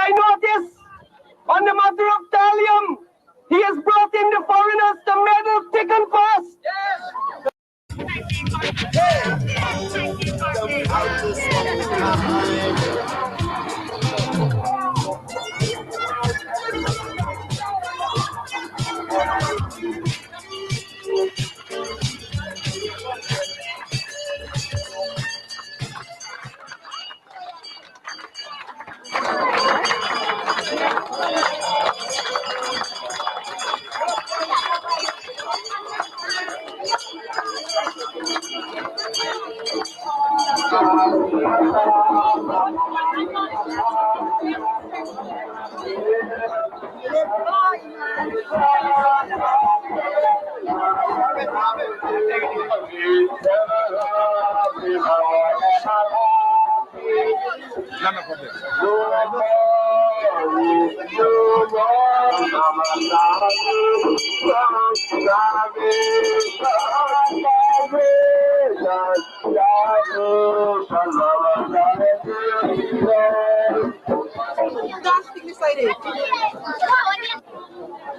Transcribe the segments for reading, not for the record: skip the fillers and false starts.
I notice on the matter of thallium, he has brought in the foreigners to meddle thick and fast.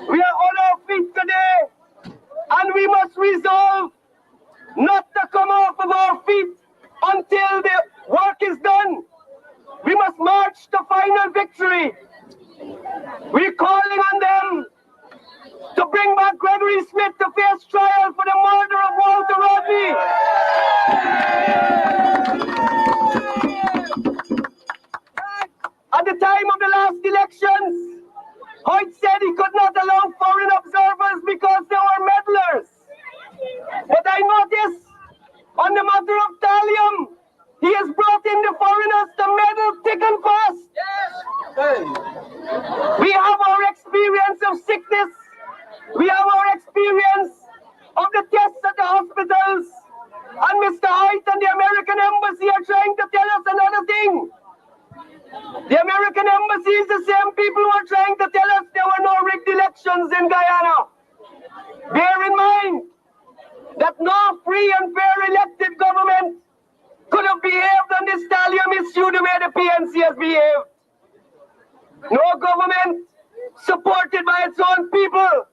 We are on our feet today, and we must resolve not to come off of our feet until the work is done. We must march to final victory. We're calling on them to bring back Gregory Smith to face trial for the murder of Walter Rodney. At the time of the last elections, Hoyt said he could not allow foreign observers because they were meddlers. But I notice on the matter of thallium, he has brought in the foreigners to meddle thick and fast. We have our experience of sickness. We have our experience of the tests at the hospitals. And Mr. Hoyt and the American Embassy are trying to tell us another thing. The American Embassy is the same people who are trying to tell us there were no rigged elections in Guyana. Bear in mind that no free and fair elected government could have behaved on this thallium issue the way the PNC has behaved. No government supported by its own people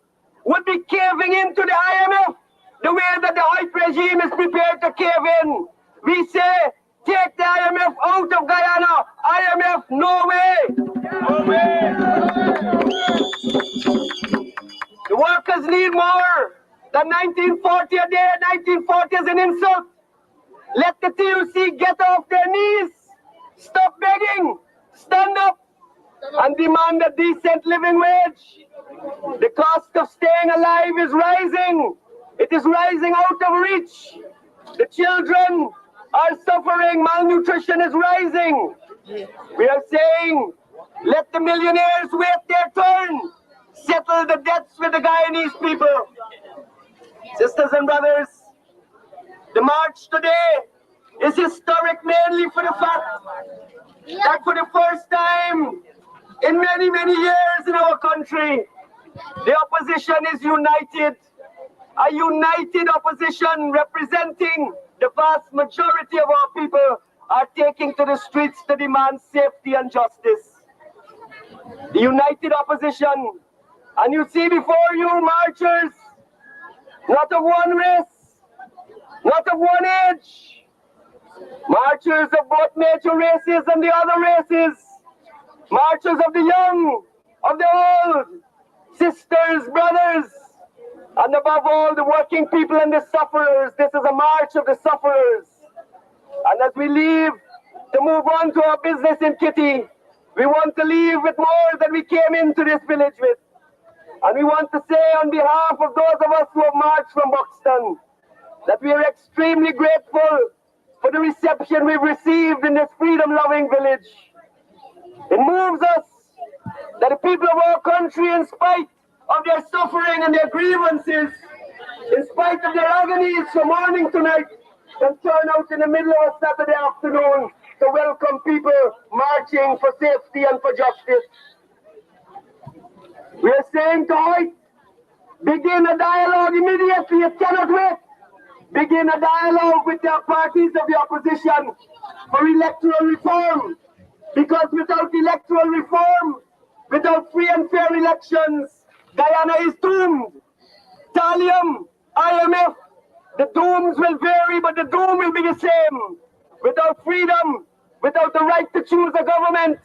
would be caving into the IMF the way that the Hoyt regime is prepared to cave in. We say, take the IMF out of Guyana. IMF, no way. No way. The workers need more than 1940 a day. 1940 is an insult. Let the TUC get off their knees. Stop begging. Stand up and demand a decent living wage. The cost of staying alive is rising. It is rising out of reach. The children are suffering. Malnutrition is rising. We are saying, let the millionaires wait their turn. Settle the debts with the Guyanese people. Sisters and brothers, the march today is historic mainly for the fact that for the first time in many, many years in our country, the opposition is united. A united opposition representing the vast majority of our people are taking to the streets to demand safety and justice. The united opposition, and you see before you marchers, not of one race, not of one age, marchers of both major races and the other races, marchers of the young, of the old, sisters, brothers, and above all, the working people and the sufferers. This is a march of the sufferers. And as we leave to move on to our business in Kitty, we want to leave with more than we came into this village with. And we want to say on behalf of those of us who have marched from Buxton, that we are extremely grateful for the reception we've received in this freedom-loving village. It moves us that the people of our country, in spite of their suffering and their grievances, in spite of their agonies from morning to night, can turn out in the middle of a Saturday afternoon to welcome people marching for safety and for justice. We are saying to Hoyt, begin a dialogue immediately. It cannot wait. Begin a dialogue with the parties of the opposition for electoral reform. Because without electoral reform, without free and fair elections, Guyana is doomed. Thallium, IMF, the dooms will vary, but the doom will be the same. Without freedom, without the right to choose a government,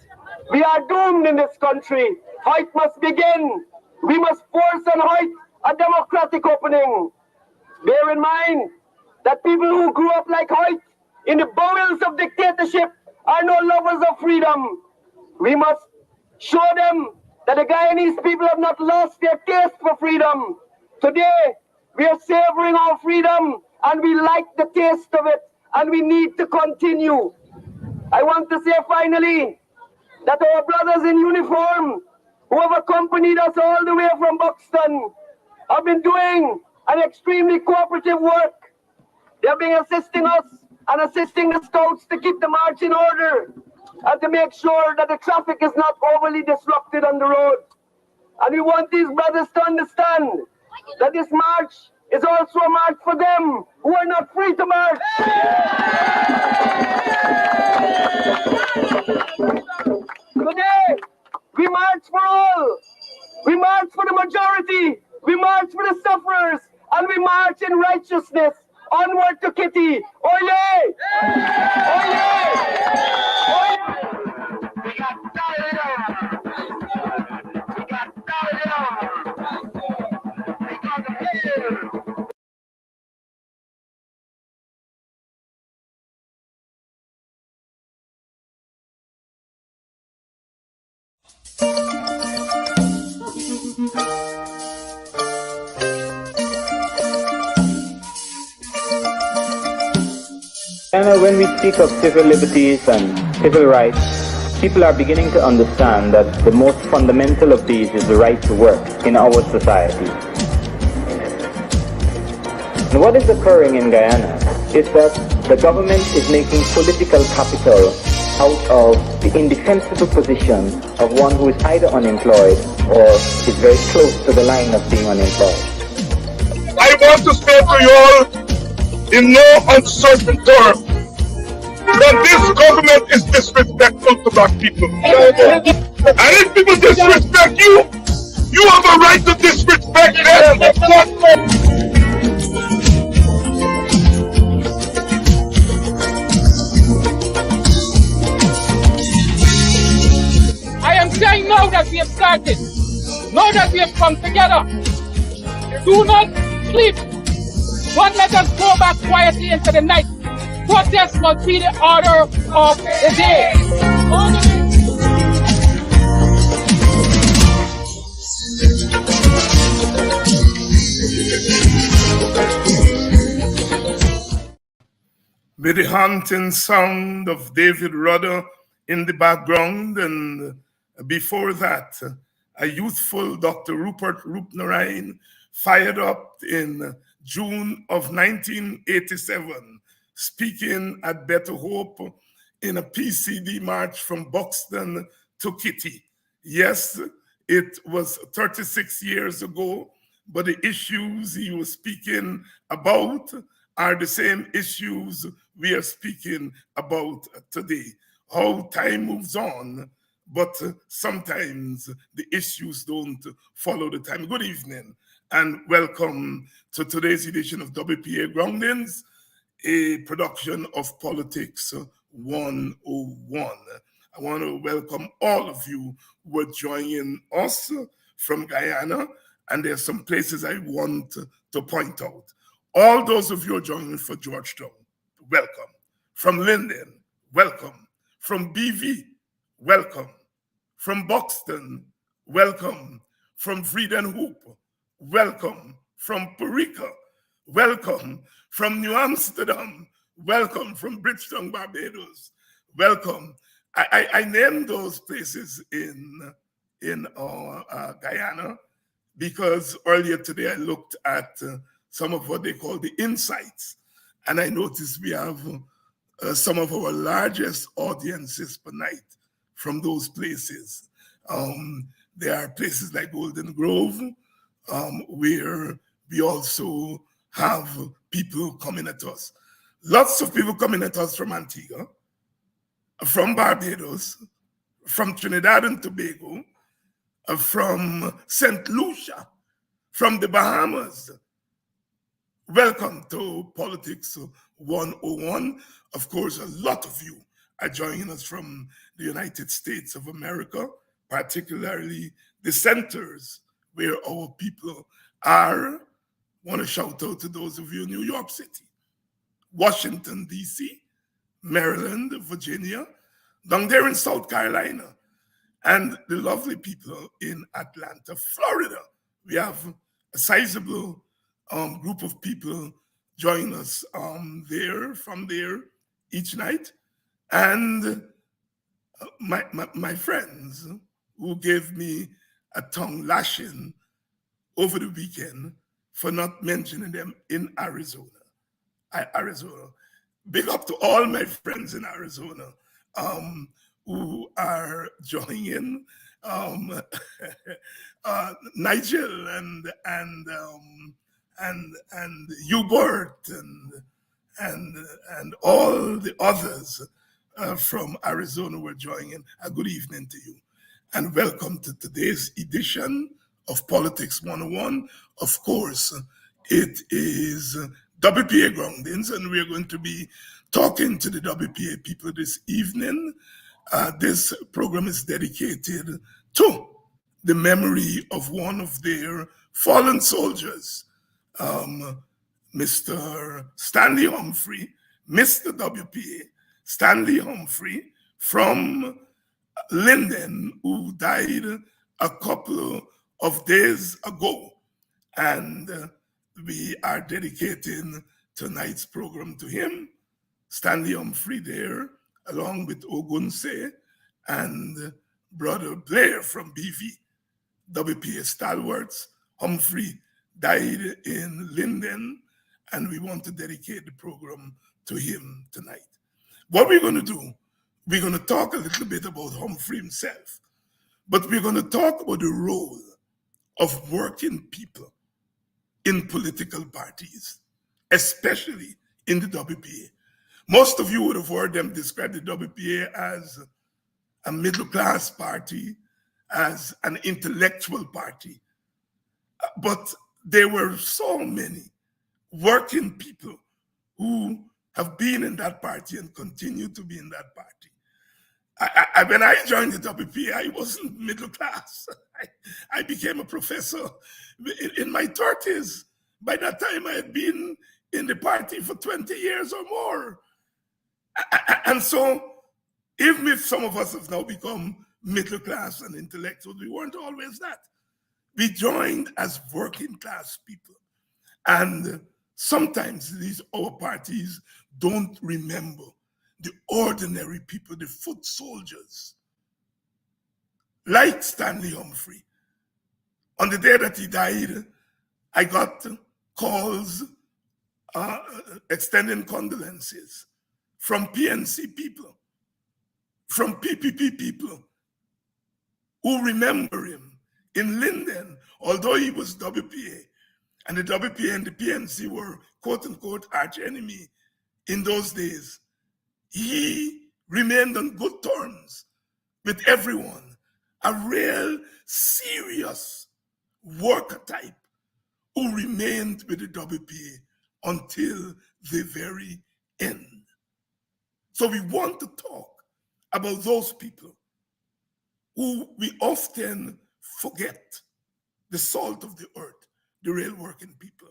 we are doomed in this country. Hoyt must begin. We must force on Hoyt a democratic opening. Bear in mind that people who grew up like Hoyt in the bowels of dictatorship are no lovers of freedom. We must show them that the Guyanese people have not lost their taste for freedom. Today, we are savoring our freedom and we like the taste of it and we need to continue. I want to say finally that our brothers in uniform who have accompanied us all the way from Buxton have been doing an extremely cooperative work. They have been assisting us and assisting the scouts to keep the march in order and to make sure that the traffic is not overly disrupted on the road. And we want these brothers to understand that this march is also a march for them who are not free to march. Today, we march for all. We march for the majority. We march for the sufferers. And we march in righteousness. Onward to Kitty. Oye! Oye! Oye! We got started. We got started. We got the When we speak of civil liberties and civil rights, people are beginning to understand that the most fundamental of these is the right to work in our society. And what is occurring in Guyana is that the government is making political capital out of the indefensible position of one who is either unemployed or is very close to the line of being unemployed. I want to say to you all in no uncertain terms that this government is disrespectful to black people. And if people disrespect you, you have a right to disrespect them. I am saying now that we have started, now that we have come together, do not sleep. Don't let us go back quietly into the night. Protest must be the order of the day. With the haunting sound of David Rudder in the background, and before that, a youthful Dr. Rupert Roopnaraine fired up in June of 1987, speaking at Better Hope in a PCD march from Buxton to Kitty. Yes, it was 36 years ago, but the issues he was speaking about are the same issues we are speaking about today. How time moves on, but sometimes the issues don't follow the time. Good evening and welcome to today's edition of WPA Groundngs, a production of Politics 101. I want to welcome all of you who are joining us from Guyana, and there's some places I want to point out. All those of you who are joining for Georgetown, welcome. From Linden, welcome. From BV, welcome. From Buxton, welcome. From Vreden Hoop, welcome. From Parica, welcome. From New Amsterdam, welcome. From Bridgetown, Barbados, welcome. I named those places in Guyana because earlier today I looked at some of what they call the insights, and I noticed we have some of our largest audiences per night from those places. There are places like Golden Grove, where we also have people coming at us. Lots of people coming at us from Antigua, from Barbados, from Trinidad and Tobago, from St. Lucia, from the Bahamas. Welcome to Politics 101. Of course, a lot of you are joining us from the United States of America, particularly the centers where our people are. I want to shout out to those of you in New York City, Washington, D.C., Maryland, Virginia, down there in South Carolina, and the lovely people in Atlanta, Florida. We have a sizable group of people join us from there each night. And my friends who gave me a tongue lashing over the weekend for not mentioning them in Arizona. Big up to all my friends in Arizona who are joining. Nigel and Hubert and all the others from Arizona were joining. A good evening to you, and welcome to today's edition of Politics 101. Of course, it is WPA Groundngs, and we're going to be talking to the WPA people this evening. This program is dedicated to the memory of one of their fallen soldiers, Mr. Stanley Humphrey, Mr. WPA, Stanley Humphrey from Linden, who died a couple of days ago. And we are dedicating tonight's program to him. Stanley Humphrey there, along with Ogunse and Brother Blair from BV, WPA stalwarts. Humphrey died in Linden, and we want to dedicate the program to him tonight. What we're going to do, we're going to talk a little bit about Humphrey himself, but we're going to talk about the role of working people in political parties, especially in the WPA. Most of you would have heard them describe the WPA as a middle-class party, as an intellectual party. But there were so many working people who have been in that party and continue to be in that party. When I joined the WPA, I wasn't middle class. I became a professor in my 30s. By that time, I had been in the party for 20 years or more. And so, even if some of us have now become middle class and intellectuals, we weren't always that. We joined as working class people. And sometimes our parties don't remember the ordinary people, the foot soldiers, like Stanley Humphrey. On the day that he died, I got calls extending condolences from PNC people, from PPP people who remember him in Linden, although he was WPA. And the WPA and the PNC were, quote unquote, arch enemy in those days. He remained on good terms with everyone, a real serious worker type who remained with the WPA until the very end. So we want to talk about those people who we often forget, the salt of the earth, the real working people.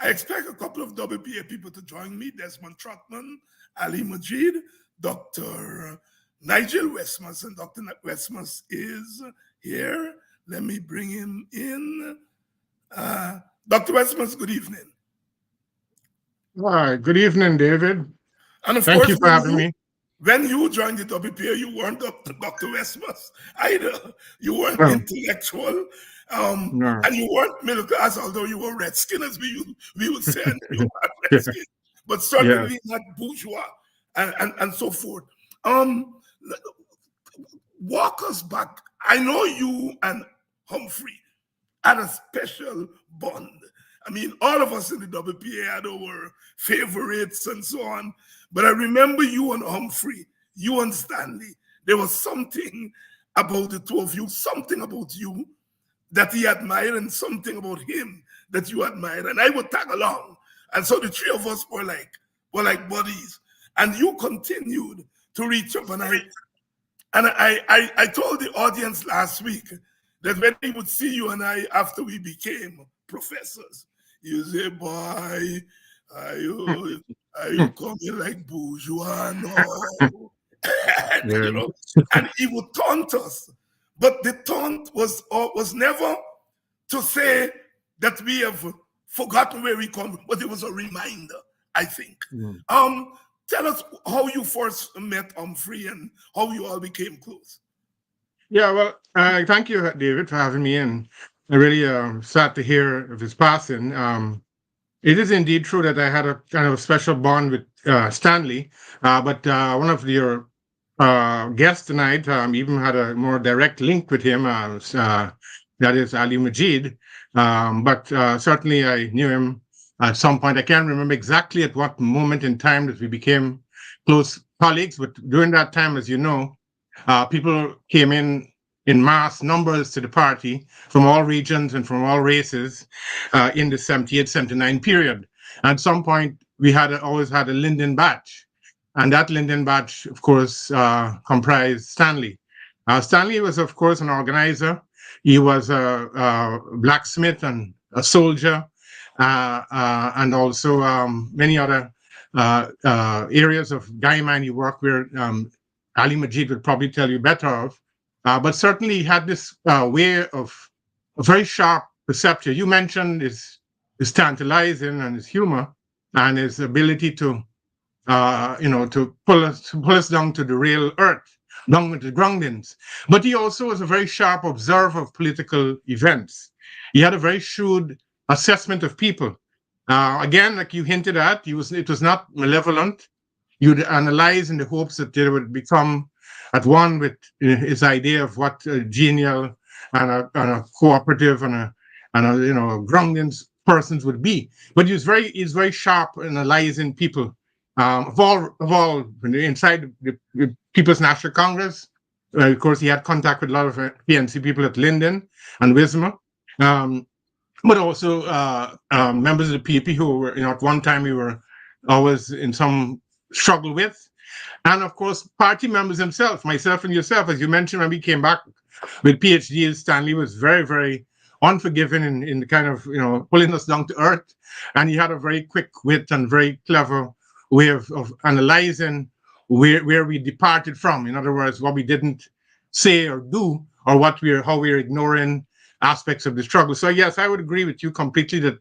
I expect a couple of WPA people to join me: Desmond Trotman, Ali Majid, Dr. Nigel Westmus, and Dr. Westmus is here. Let me bring him in. Dr. Westmus, good evening. Hi, good evening, David. And of Thank course, you for having me. When you joined the WPA, you weren't Dr. Westmus either. You weren't No. intellectual, No. and you weren't middle class, although you were redskin, as we would say, and you were redskin, but certainly not bourgeois, and so forth. Walk us back. I know you and Humphrey had a special bond. I mean, all of us in the WPA had our favorites and so on. But I remember you and Humphrey, you and Stanley. There was something about the two of you, something about you that he admired and something about him that you admired. And I would tag along. And so the three of us were like buddies. And you continued to reach up. And I told the audience last week that when he would see you and I after we became professors, you say, boy, are you coming like bourgeois? No. And, you know, and he would taunt us. But the taunt was never to say that we have forgotten where we come, but it was a reminder, I think. Tell us how you first met Humphrey and how you all became close. Yeah, well, thank you, David, for having me in. I really sad to hear of his passing. It is indeed true that I had a kind of a special bond with Stanley, but one of your guests tonight even had a more direct link with him, that is Ali Majid. But certainly I knew him at some point. I can't remember exactly at what moment in time that we became close colleagues, but during that time, as you know, people came in mass numbers to the party from all regions and from all races in the 78, 79 period. At some point, we always had a Linden batch. And that Linden batch, of course, comprised Stanley. Stanley was, of course, an organizer. He was a blacksmith and a soldier, and also many other areas of Guyman he worked where Ali Majid would probably tell you better of. But certainly he had this way of a very sharp perception. You mentioned his tantalizing and his humor and his ability to to pull us down to the real earth, down with the groundings. But he also was a very sharp observer of political events. He had a very shrewd assessment of people. Again, like you hinted at, it was not malevolent. You'd analyze in the hopes that they would become at one with his idea of what a genial and a cooperative and a groundings persons would be. But he's very sharp in analyzing people. Of all, inside the People's National Congress, of course, he had contact with a lot of PNC people at Linden and Wismar, but also members of the PP who were, at one time we were always in some struggle with. And of course, party members themselves, myself and yourself, as you mentioned, when we came back with PhDs, Stanley was very, very unforgiving in the kind of, pulling us down to earth. And he had a very quick wit and very clever way of analyzing where we departed from. In other words, what we didn't say or do, or how we're ignoring aspects of the struggle. So yes, I would agree with you completely that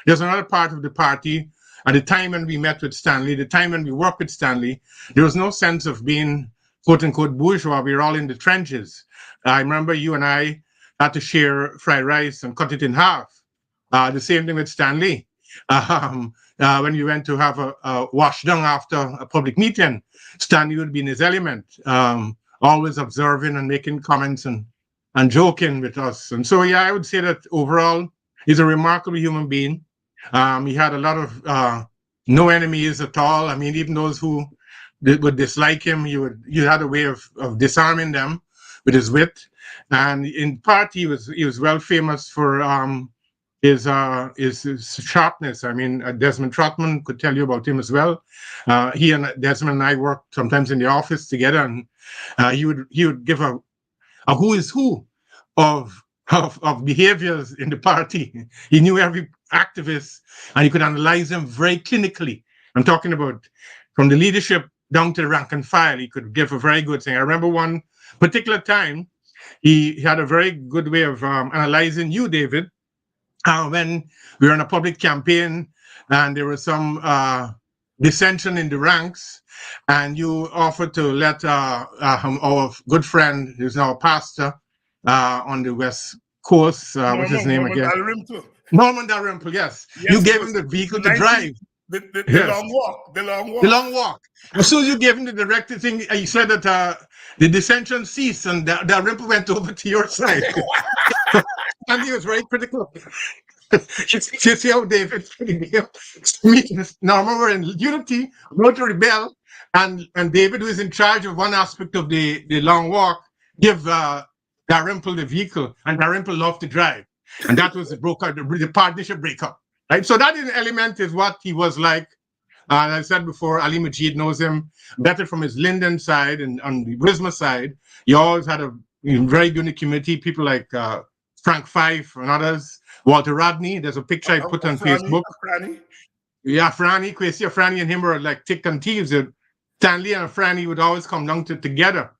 there's another part of the party. At the time when we met with Stanley, the time when we worked with Stanley, there was no sense of being quote unquote bourgeois. We were all in the trenches. I remember you and I had to share fried rice and cut it in half. The same thing with Stanley. When we went to have a wash down after a public meeting, Stanley would be in his element, always observing and making comments and joking with us. And so, yeah, I would say that overall, he's a remarkable human being. He had a lot of no enemies at all. I mean, even those who would dislike him, he had a way of disarming them with his wit. And in part, he was well famous for his sharpness. I mean, Desmond Trotman could tell you about him as well. He and Desmond and I worked sometimes in the office together, and he would give a who is who of behaviors in the party. He knew every activist, and he could analyze them very clinically. I'm talking about from the leadership down to the rank and file. He could give a very good thing. I remember one particular time, he had a very good way of analyzing you, David, when we were in a public campaign and there was some dissension in the ranks, and you offered to let our good friend, who's now a pastor on the West Coast, what's his name again? Norman Dalrymple, yes. You gave him the vehicle to drive. The Yes. long walk. The long walk. The long walk. As soon as you gave him the directed thing, he said that the dissension ceased and Dalrymple went over to your side. And he was very critical. You see how David Norman were in unity, not to rebel, and David, who is in charge of one aspect of the long walk, give Dalrymple the vehicle, and Dalrymple loved to drive. And that was the partnership breakup. Right? So that is element is what he was like. And I said before, Ali Majid knows him better from his Linden side and on the Wisma side. He always had a very good in the community, people like Frank Fife and others, Walter Rodney. There's a picture I put on Facebook. Franny. Yeah, Franny, Kwesi, Franny and him were like tick and thieves. Stanley and Franny would always come down together.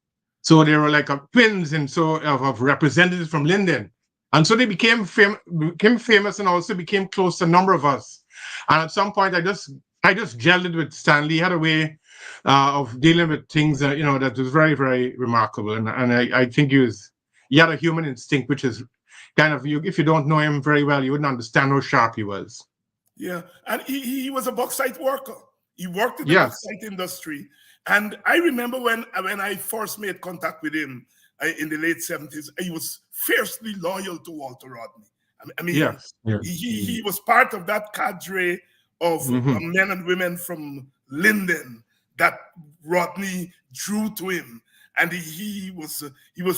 So they were like twins and so of representatives from Linden. And so they became famous and also became close to a number of us. And at some point, I just gelled with Stanley. He had a way of dealing with things, that was very, very remarkable. And I think he had a human instinct, which is kind of, if you don't know him very well, you wouldn't understand how sharp he was. Yeah, and he was a bauxite worker. He worked in the bauxite industry. And I remember when I first made contact with him in the late 70s, he was fiercely loyal to Walter Rodney. I mean, he was part of that cadre of men and women from Linden that Rodney drew to him, and he was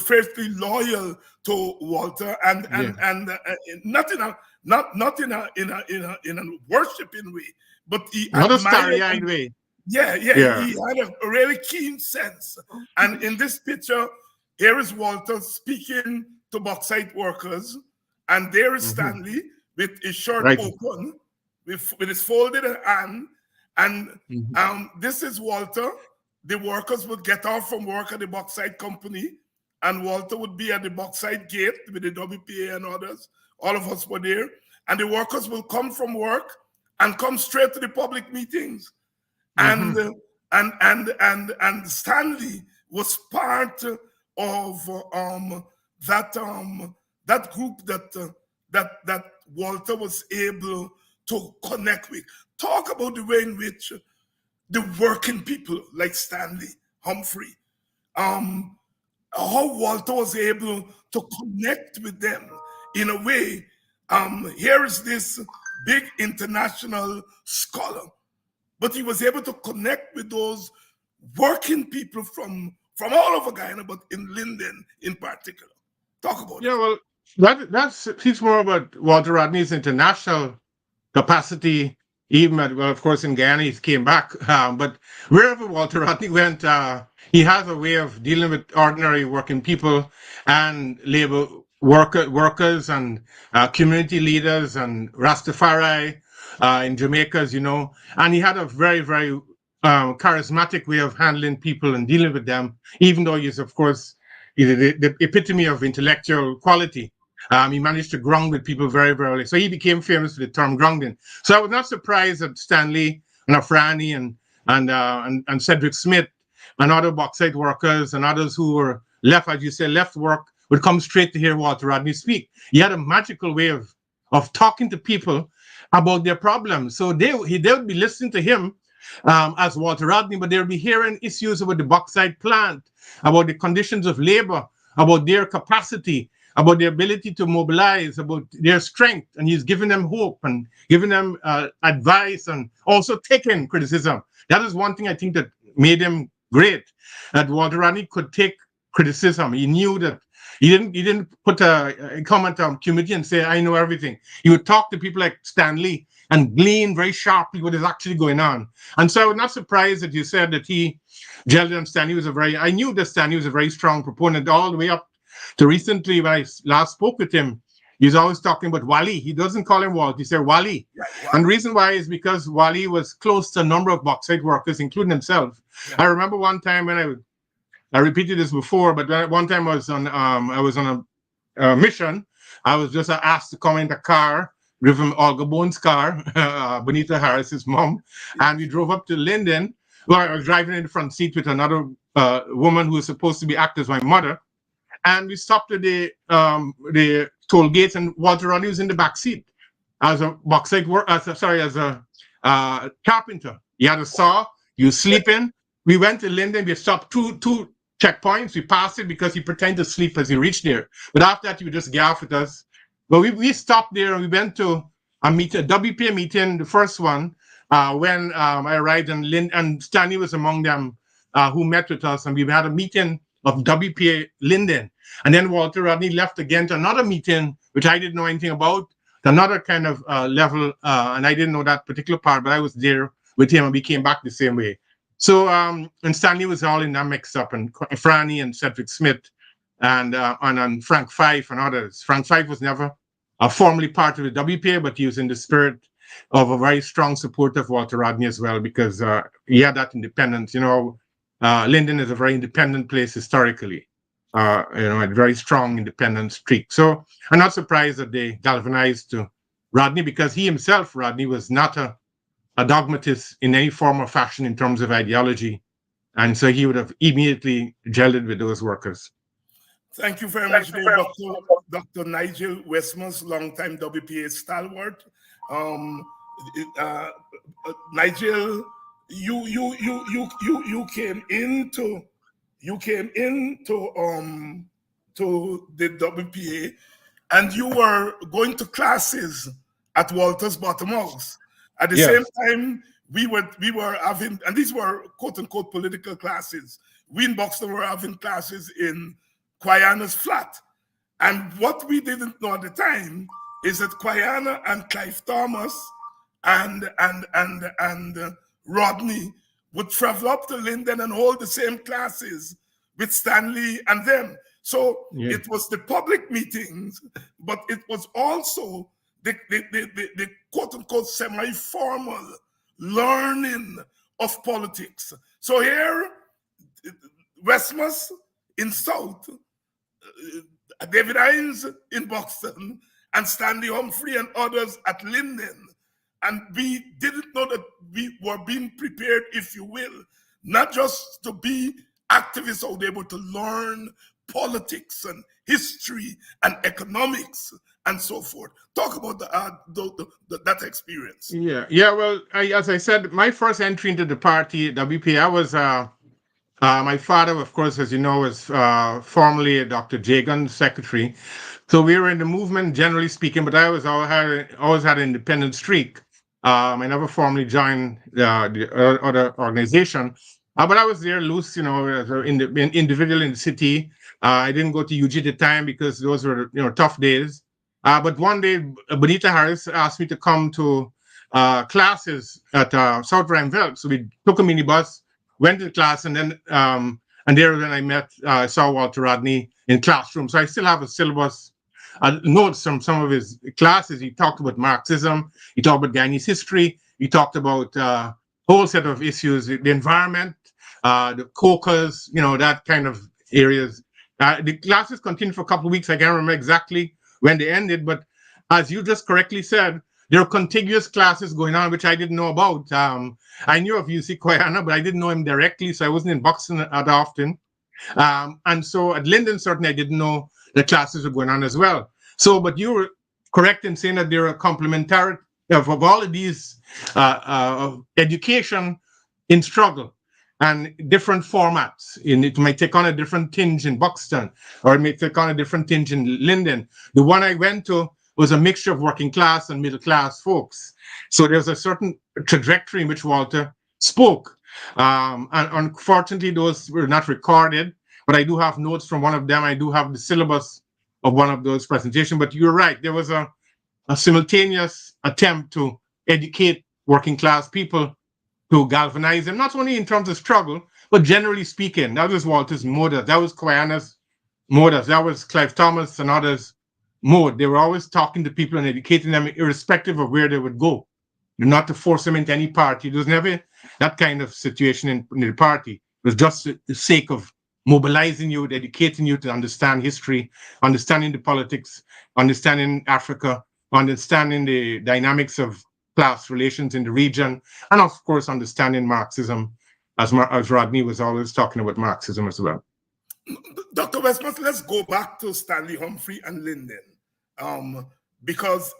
fiercely loyal to Walter, and not in a worshiping way, but he not a starry-eyed way. Yeah, he had a really keen sense. And in this picture, here is Walter speaking to bauxite workers, and there is Stanley with his shirt open, with his folded hand, and this is Walter. The workers would get off from work at the bauxite company, and Walter would be at the bauxite gate with the WPA and others. All of us were there, and the workers will come from work and come straight to the public meetings. And Stanley was part of that group that Walter was able to connect with. Talk about the way in which the working people like Stanley, Humphrey, how Walter was able to connect with them in a way. Here is this big international scholar, but he was able to connect with those working people from all over Guyana, but in Linden in particular. Talk about it. Yeah, well, that speaks more about Walter Rodney's international capacity. Even of course, in Guyana, he came back. But wherever Walter Rodney went, he has a way of dealing with ordinary working people and labor workers and community leaders and Rastafari in Jamaica, as you know. And he had a very, very charismatic way of handling people and dealing with them, even though he's, of course, the epitome of intellectual quality. He managed to ground with people very, very early. So he became famous for the term grounding. So I was not surprised that Stanley and Afrani and Cedric Smith and other bauxite workers and others who were left, as you say, left work, would come straight to hear Walter Rodney speak. He had a magical way of talking to people about their problems. So they would be listening to him as Walter Rodney, but they would be hearing issues about the bauxite plant, about the conditions of labor, about their capacity, about their ability to mobilize, about their strength. And he's giving them hope and giving them advice and also taking criticism. That is one thing I think that made him great, that Walter Rodney could take criticism. He knew that he didn't put a comment on community and say, I know everything. He would talk to people like Stanley and glean very sharply what is actually going on. And so I was not surprised that you said that Gelden and Stanley I knew that Stanley was a very strong proponent all the way up to recently when I last spoke with him. He's always talking about Wally. He doesn't call him Walt, he said Wally. Right, wow. And the reason why is because Wally was close to a number of bauxite workers, including himself. Yeah. I remember one time when I repeated this before, but one time I was on a mission. I was just asked to come in the car, driven Olga Bone's car, Bonita Harris's mom, and we drove up to Linden. Well, I was driving in the front seat with another woman who was supposed to be acting as my mother, and we stopped at the toll gates, and Walter Rodney was in the back seat as a bauxite as a carpenter. He had a saw. He was sleeping. We went to Linden. We stopped two checkpoints. We passed it because he pretended to sleep as he reached there. But after that, he would just get off with us. But we stopped there and we went to a WPA meeting, the first one, when I arrived in Linden, and Stanley was among them who met with us. And we had a meeting of WPA Linden. And then Walter Rodney left again to another meeting, which I didn't know anything about, to another kind of level. And I didn't know that particular part, but I was there with him and we came back the same way. So, and Stanley was all in that mix up, and Franny and Cedric Smith and Frank Fife and others. Frank Fife was never formally part of the WPA, but he was in the spirit of a very strong supporter of Walter Rodney as well, because he had that independence. Linden is a very independent place historically, a very strong independent streak. So I'm not surprised that they galvanized to Rodney, because he himself, Rodney, was not a dogmatist in any form or fashion in terms of ideology. And so he would have immediately gelled with those workers. Thank you very much, Dr. Nigel Westmus, longtime WPA stalwart. Nigel, you came into to the WPA, and you were going to classes at Walter's Bottom House. At the same time, we were having, and these were quote unquote political classes. We in Buxton were having classes in Quiana's flat. And what we didn't know at the time is that Quiana and Clive Thomas and Rodney would travel up to Linden and hold the same classes with Stanley and them. So it was the public meetings, but it was also the quote-unquote semi-formal learning of politics. So here, Westmus in South, David Hines in Buxton, and Stanley Humphrey and others at Linden. And we didn't know that we were being prepared, if you will, not just to be activists out there, but to learn politics and history and economics and so forth. Talk about that experience. Yeah. Well, as I said, my first entry into the party, WPA, was my father, of course, as you know, was formerly Dr. Jagan's secretary. So we were in the movement, generally speaking, but I always had an independent streak. I never formally joined the other organization, but I was there loose, as an individual in the city. I didn't go to UG at the time because those were, tough days. But one day, Bonita Harris asked me to come to classes at South Rheinveld. So we took a minibus, went to the class, and then there when I saw Walter Rodney in classroom. So I still have a syllabus notes from some of his classes. He talked about Marxism, he talked about Guyanese history, he talked about a whole set of issues, the environment, the cocas, that kind of areas. The classes continued for a couple of weeks. I can't remember exactly when they ended, but as you just correctly said, there are contiguous classes going on, which I didn't know about. I knew of UC Quiana, but I didn't know him directly, so I wasn't in Buxton that often. And so at Linden, certainly I didn't know the classes were going on as well. So, but you were correct in saying that there are complementary of all of these education in struggle and different formats. It might take on a different tinge in Buxton, or it may take on a different tinge in Linden. The one I went to was a mixture of working class and middle class folks. So there's a certain trajectory in which Walter spoke. And unfortunately, those were not recorded, but I do have notes from one of them. I do have the syllabus of one of those presentations. But you're right, there was a simultaneous attempt to educate working class people, to galvanize them, not only in terms of struggle, but generally speaking. That was Walter's modus. That was Quiana's modus. That was Clive Thomas and others' mode. They were always talking to people and educating them irrespective of where they would go. Not to force them into any party. There was never that kind of situation in the party. It was just the sake of mobilizing you, educating you to understand history, understanding the politics, understanding Africa, understanding the dynamics of class relations in the region, and of course, understanding Marxism, as Rodney was always talking about Marxism as well. Dr. Westmus, let's go back to Stanley Humphrey and Linden, because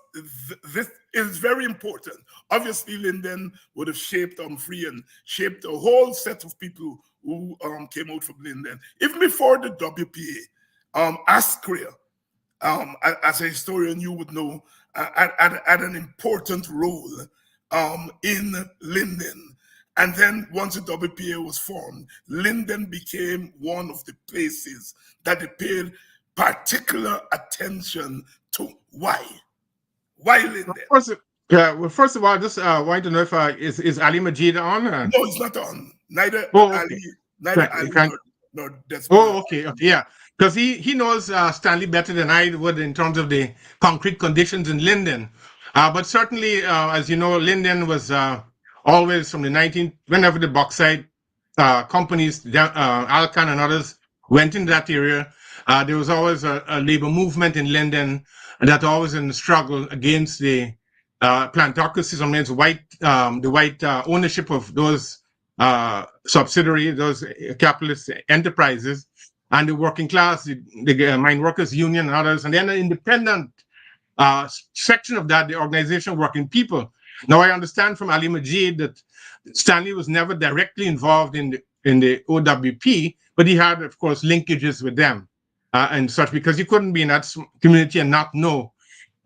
this is very important. Obviously, Linden would have shaped Humphrey and shaped a whole set of people who came out from Linden. Even before the WPA, Askria, as a historian, you would know, had an important role in Linden. And then once the WPA was formed, Linden became one of the places that they paid particular attention to. Why? Why Linden? Well, first of all, I just want to know if is Ali Majid on? No, it's not on. Neither Oh, Ali, okay. nor Desmond. Oh, okay, yeah. Because he knows Stanley better than I would in terms of the concrete conditions in Linden. But certainly, as you know, Linden was always from whenever the bauxite companies, Alcan and others, went into that area, there was always a labor movement in Linden that always in the struggle against the plantocracy, sometimes the white ownership of those subsidiary, those capitalist enterprises, and the working class, the mine workers union and others, and then an independent section of that, the organization of working people. Now I understand from Ali Majid that Stanley was never directly involved in the OWP, but he had, of course, linkages with them and such, because he couldn't be in that community and not know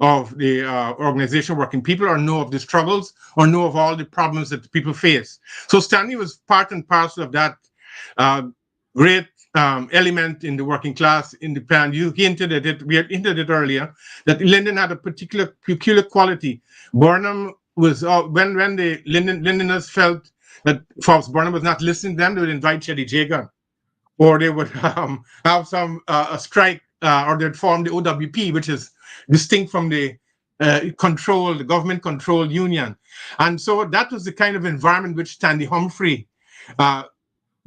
of the organization working people, or know of the struggles, or know of all the problems that the people face. So Stanley was part and parcel of that great element in the working class in the plan. You hinted at it, we had hinted at it earlier, that Linden had a particular peculiar quality. Burnham was, when the Lindeners felt that Forbes Burnham was not listening to them, they would invite Cheddy Jagan, or they would have some a strike, or they'd form the OWP, which is distinct from the government-controlled union. And so that was the kind of environment which Stanley Humphrey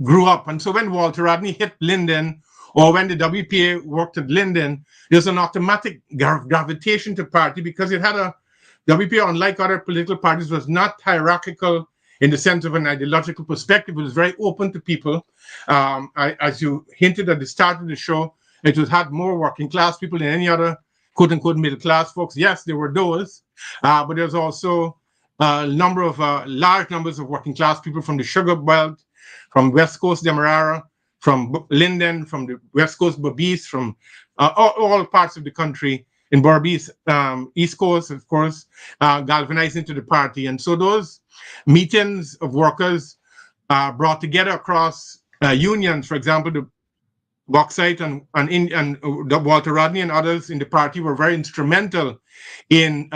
grew up. And so when Walter Rodney hit Linden, or when the WPA worked at Linden, there's an automatic gravitation to party, because it had WPA, unlike other political parties, was not hierarchical in the sense of an ideological perspective. It was very open to people. As you hinted at the start of the show, it had more working class people than any other quote-unquote middle class folks. Yes, there were those, but there's also large numbers of working class people from the Sugar Belt, from West Coast Demerara, from Linden, from the West Coast Berbice, from all parts of the country. In Berbice, East Coast, of course, galvanized into the party. And so those meetings of workers brought together across unions. For example, the Bauxite and Walter Rodney and others in the party were very instrumental in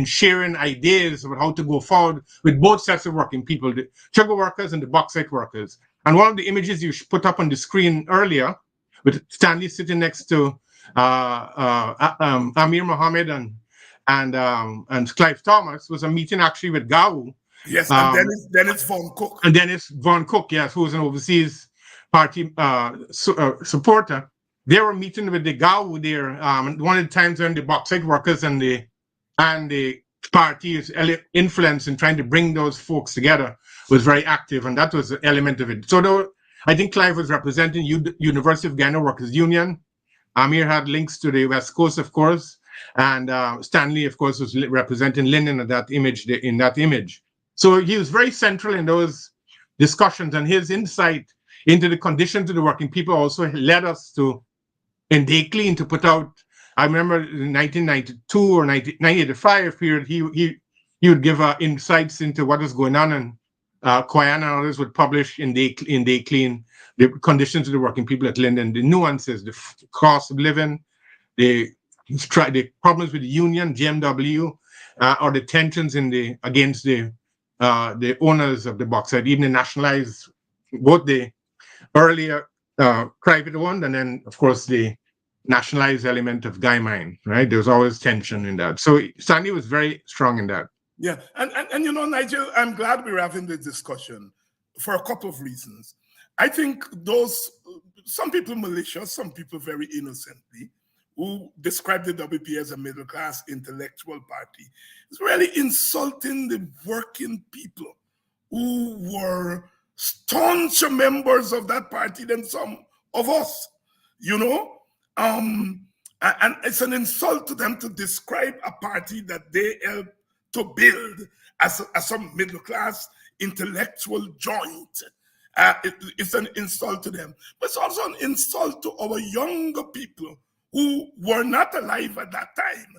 sharing ideas about how to go forward with both sets of working people, the sugar workers and the bauxite workers. And one of the images you put up on the screen earlier, with Stanley sitting next to Amir Mohammed and Clive Thomas, was a meeting actually with Gawu. Yes, and Dennis Von Cook. And Dennis Von Cook, yes, who was an overseas party supporter. They were meeting with the Gawu there. One of the times when the bauxite workers and the party's influence in trying to bring those folks together was very active, and that was an element of it. So I think Clive was representing University of Ghana Workers Union. Amir had links to the West Coast, of course, and Stanley, of course, was representing Linden in that image. So he was very central in those discussions, and his insight into the conditions of the working people also led us to, in Decline, to put out, I remember in 1992 or 1985 period, he would give insights into what was going on, and Koyan and others would publish in Decline the conditions of the working people at Linden, the nuances, the cost of living, the problems with the union, GMW, or the tensions against the owners of the bauxite, even the nationalized, both the earlier private one, and then, of course, the nationalized element of Guy Mine, right? There was always tension in that. So Stanley was very strong in that. Yeah, and you know, Nigel, I'm glad we're having this discussion for a couple of reasons. I think some people malicious, some people very innocently, who describe the WP as a middle-class intellectual party, is really insulting the working people who were stauncher members of that party than some of us, you know? And it's an insult to them to describe a party that they helped to build as some middle-class intellectual joint. It's an insult to them, but it's also an insult to our younger people who were not alive at that time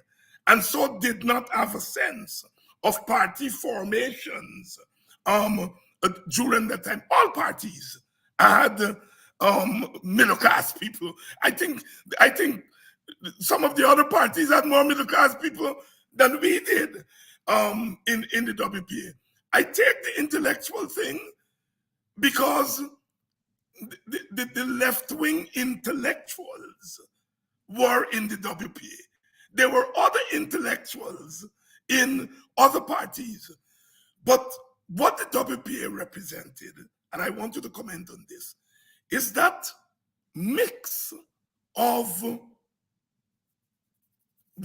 and so did not have a sense of party formations, during that time. All parties had middle class people. I think some of the other parties had more middle class people than we did in the WPA. I take the intellectual thing because the left-wing intellectuals were in the WPA. There were other intellectuals in other parties. But what the WPA represented, and I want you to comment on this, is that mix of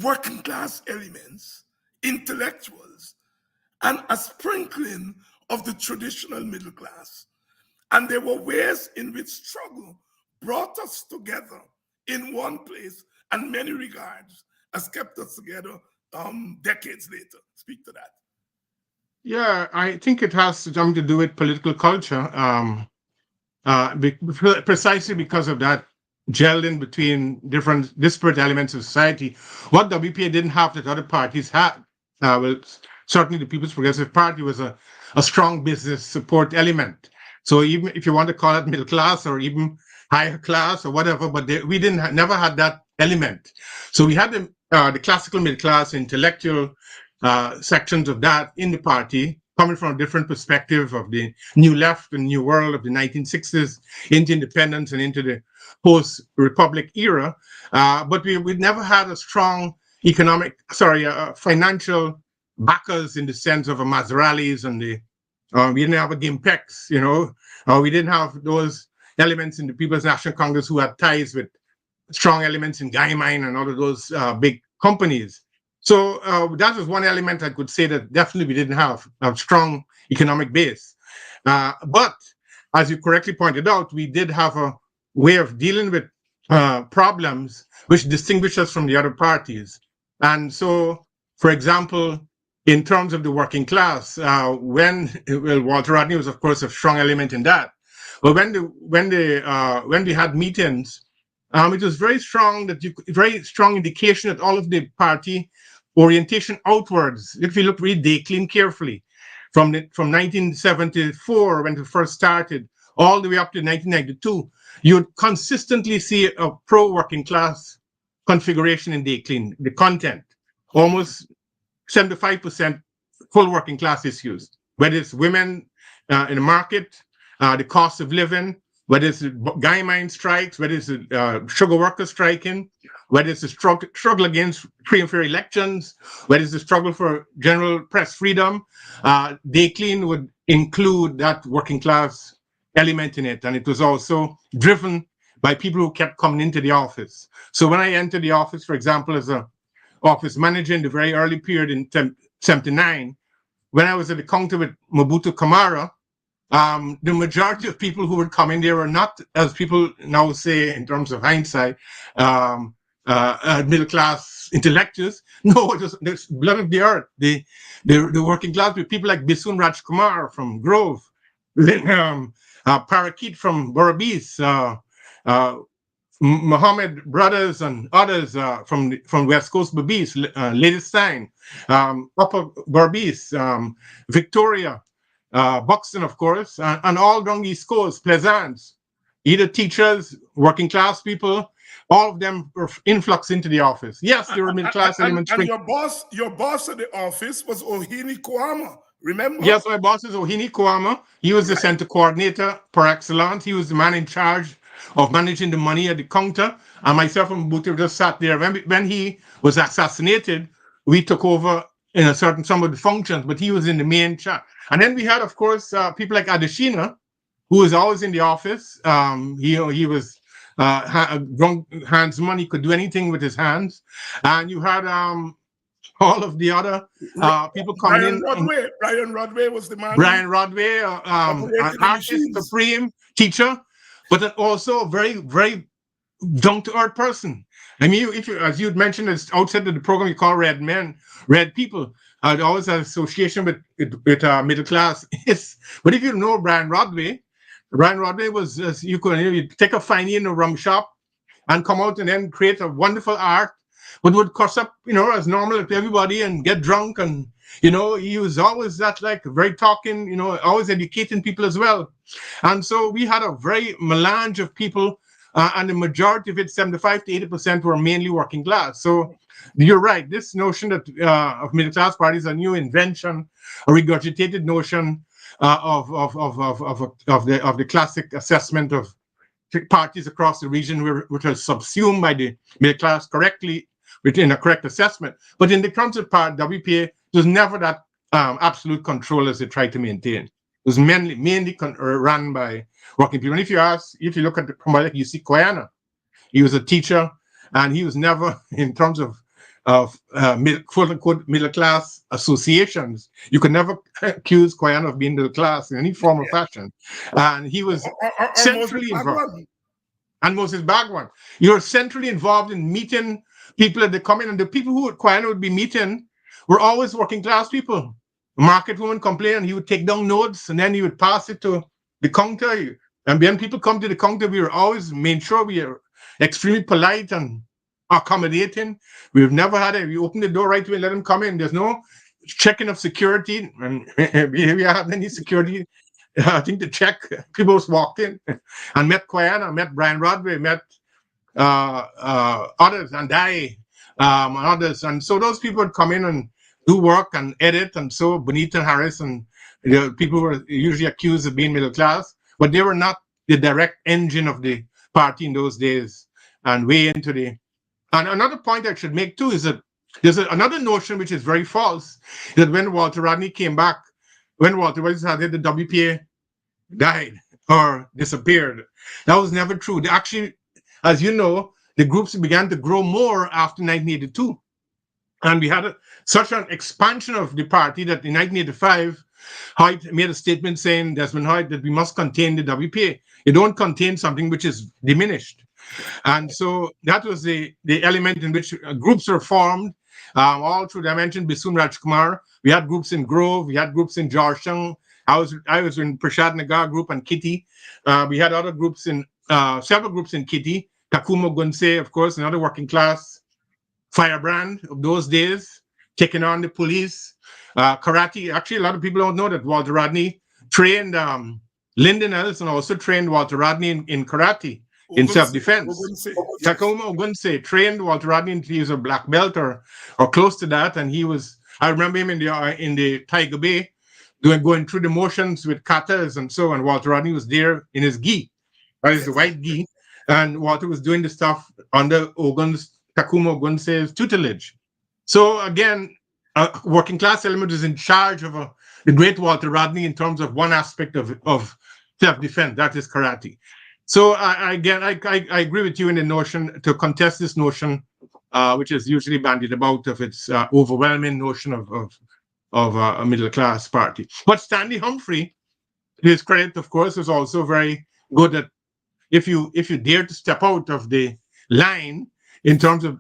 working class elements, intellectuals, and a sprinkling of the traditional middle class. And there were ways in which struggle brought us together in one place, and many regards has kept us together decades later. Speak to that. Yeah, I think it has something to do with political culture, precisely because of that gelding between different disparate elements of society. What WPA didn't have that other parties had, well, certainly the People's Progressive Party was a strong business support element. So even if you want to call it middle class or even higher class or whatever, but we never had that element. So we had the classical middle class, intellectual sections of that in the party, coming from a different perspective of the new left and new world of the 1960s into independence and into the post-republic era. But we never had a strong financial backers in the sense of a Maseralis and we didn't have a Gimpex, we didn't have those elements in the People's National Congress who had ties with strong elements in Guymine and all of those big companies. So that was one element I could say that definitely we didn't have a strong economic base. But as you correctly pointed out, we did have a way of dealing with problems which distinguish us from the other parties. And so, for example, in terms of the working class, Walter Rodney was, of course, a strong element in that. But when we had meetings, it was very strong very strong indication that all of the party orientation outwards, if you look really Decline carefully, from 1974 when it first started, all the way up to 1992, you would consistently see a pro-working class configuration in Decline, the content, almost 75% full working class issues, whether it's women in the market, the cost of living, whether it's Guymine strikes, whether it's sugar workers striking, whether it's the struggle against free and fair elections, whether it's the struggle for general press freedom. Decline would include that working class element in it. And it was also driven by people who kept coming into the office. So when I entered the office, for example, as a office manager in the very early period in 79, when I was at the counter with Mobutu Kamara, the majority of people who would come in there were not, as people now say in terms of hindsight, middle class intellectuals. No, it was the blood of the earth. The working class with people like Bisun Rajkumar from Grove, Parakeet from Borabis, Mohammed Brothers and others from West Coast Babis, Lady Stein, Upper Borabis, Victoria, Buxton, of course, and all along East Coast, Plaisance, either teachers, working class people, all of them were influx into the office. Yes, there were middle class elements. And your boss at the office was Ohini Kwama, remember? Yes, my boss is Ohini Kwama. He was the center coordinator par excellence. He was the man in charge of managing the money at the counter. And myself and Mobutu just sat there. When he was assassinated, we took over in some of the functions, but he was in the main charge. And then we had, of course, people like Adeshina, who was always in the office. He was hands money, could do anything with his hands. And you had all of the other people coming in. Brian Rodway was the man. Brian Rodway, artist, supreme teacher, but then also a very, very down-to-earth person. I mean, as you'd mentioned, it's outside of the program you call red men, red people. Always an association with middle class. But if you know Brian Rodway was you take a fine in a rum shop and come out and then create a wonderful art, but would cuss up, as normal to everybody and get drunk and You know, he was always that like very talking, you know, always educating people as well. And so we had a very melange of people, and the majority of it, 75 to 80%, were mainly working class. So you're right. This notion that of middle class parties is a new invention, a regurgitated notion of the classic assessment of parties across the region, which are subsumed by the middle class correctly within a correct assessment. But in the concept part, WPA was never that absolute control as they tried to maintain. It was mainly run by working people. And if you look at the like you see Koyana, he was a teacher, and he was never, in terms of quote unquote middle class associations, you could never accuse Koyana of being middle class in any form or fashion. And he was centrally involved. And Moses Bagwan, you're centrally involved in meeting people at the comment, and the people who Koyana would be meeting were always working class people. A market woman complained, and he would take down notes, and then he would pass it to the counter. And when people come to the counter, we were always made sure we are extremely polite and accommodating. We've never had we open the door right away and let them come in. There's no checking of security, and we have any security. I think the check people just walked in and met Koyana, met Brian Rodway, met others, and I, and others. And so those people would come in and do work and edit. And so Bonita Harris and people were usually accused of being middle class, but they were not the direct engine of the party in those days. And way into the. And another point I should make too is that there's another notion which is very false, that when Walter Rodney came back, when Walter was had the WPA died or disappeared. That was never true. They actually, as you know, the groups began to grow more after 1982. And we had such an expansion of the party that in 1985, Hoyt made a statement saying, Desmond Hoyt, that we must contain the WPA. You don't contain something which is diminished. And so that was the element in which groups were formed. All through, I mentioned Bisun Rajkumar. We had groups in Grove. We had groups in Georgetown. I was in Prashad Nagar group and Kitty. We had other groups in several groups in Kitty. Takuma Gunse, of course, another working class firebrand of those days, taking on the police. Karate. Actually, a lot of people don't know that Walter Rodney trained Lyndon Ellison, also trained Walter Rodney in karate. In self-defense. Takuma Ogunse trained Walter Rodney. He was a black belt or close to that, and he was. I remember him in the Tiger Bay, going through the motions with katas and so. And Walter Rodney was there in his gi, his white gi, and Walter was doing the stuff under Takuma Ogunse's tutelage. So again, a working class element is in charge of the great Walter Rodney in terms of one aspect of self-defense. That is karate. So I agree with you in the notion to contest this notion, which is usually bandied about of its overwhelming notion of a middle class party. But Stanley Humphrey, to his credit, of course, was also very good at if you dare to step out of the line in terms of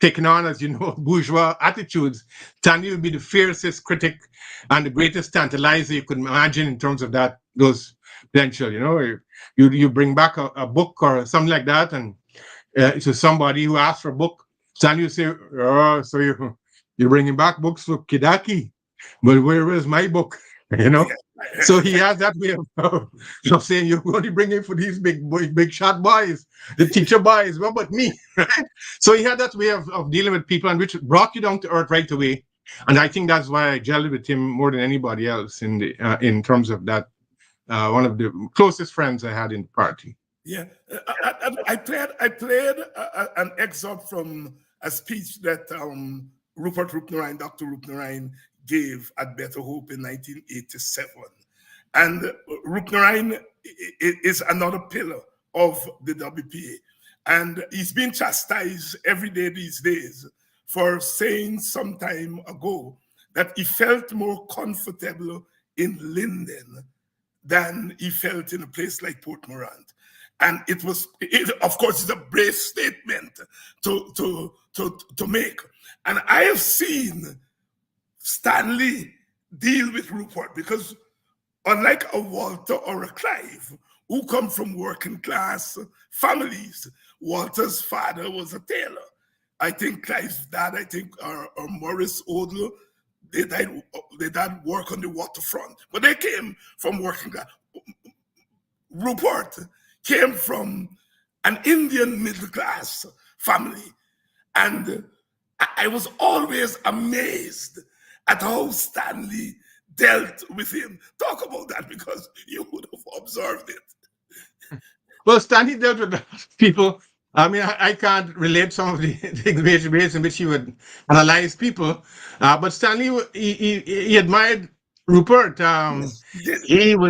taking on, as you know, bourgeois attitudes, Stanley would be the fiercest critic and the greatest tantalizer you could imagine in terms of those potential. You know, you bring back a book or something like that, and to somebody who asks for a book, Stanley would say, "Oh, so you're bringing back books for Kidaki, but where is my book?" You know. So he has that way of saying, "You're only bringing for these big shot boys, the teacher boys. What about me?" Right? So he had that way of dealing with people, and which brought you down to earth right away. And I think that's why I gelled with him more than anybody else in terms of that. One of the closest friends I had in the party. Yeah, I played an excerpt from a speech that Dr. Rupnarine gave at Better Hope in 1987. And Rupnarine is another pillar of the WPA. And he's been chastised every day these days for saying some time ago that he felt more comfortable in Linden than he felt in a place like Port Morant. And of course, it's a brave statement to make. And I have seen Stanley deal with Rupert because unlike a Walter or a Clive, who come from working class families, Walter's father was a tailor. I think Clive's dad, or Morris Odler, they did work on the waterfront, but they came from working class. Rupert came from an Indian middle class family, and I was always amazed at how Stanley dealt with him. Talk about that, because you would have observed it. Well, Stanley dealt with people. I mean, I can't relate some of the ways in which he would analyze people, but Stanley, he admired Rupert. Yes, he did.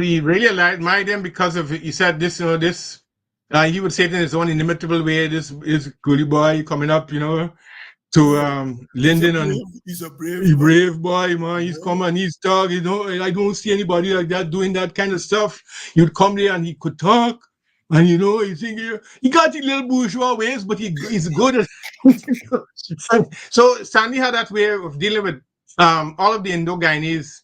He really admired him because of, he said this, this. He would say it in his own inimitable way. This is Coolie boy coming up, to Linden, and He's a brave boy. brave boy, man. He's coming, he's talking. I don't see anybody like that doing that kind of stuff. You'd come there and he could talk. And you think he got the little bourgeois ways, but he's good at. So Stanley had that way of dealing with all of the Indo-Guyanese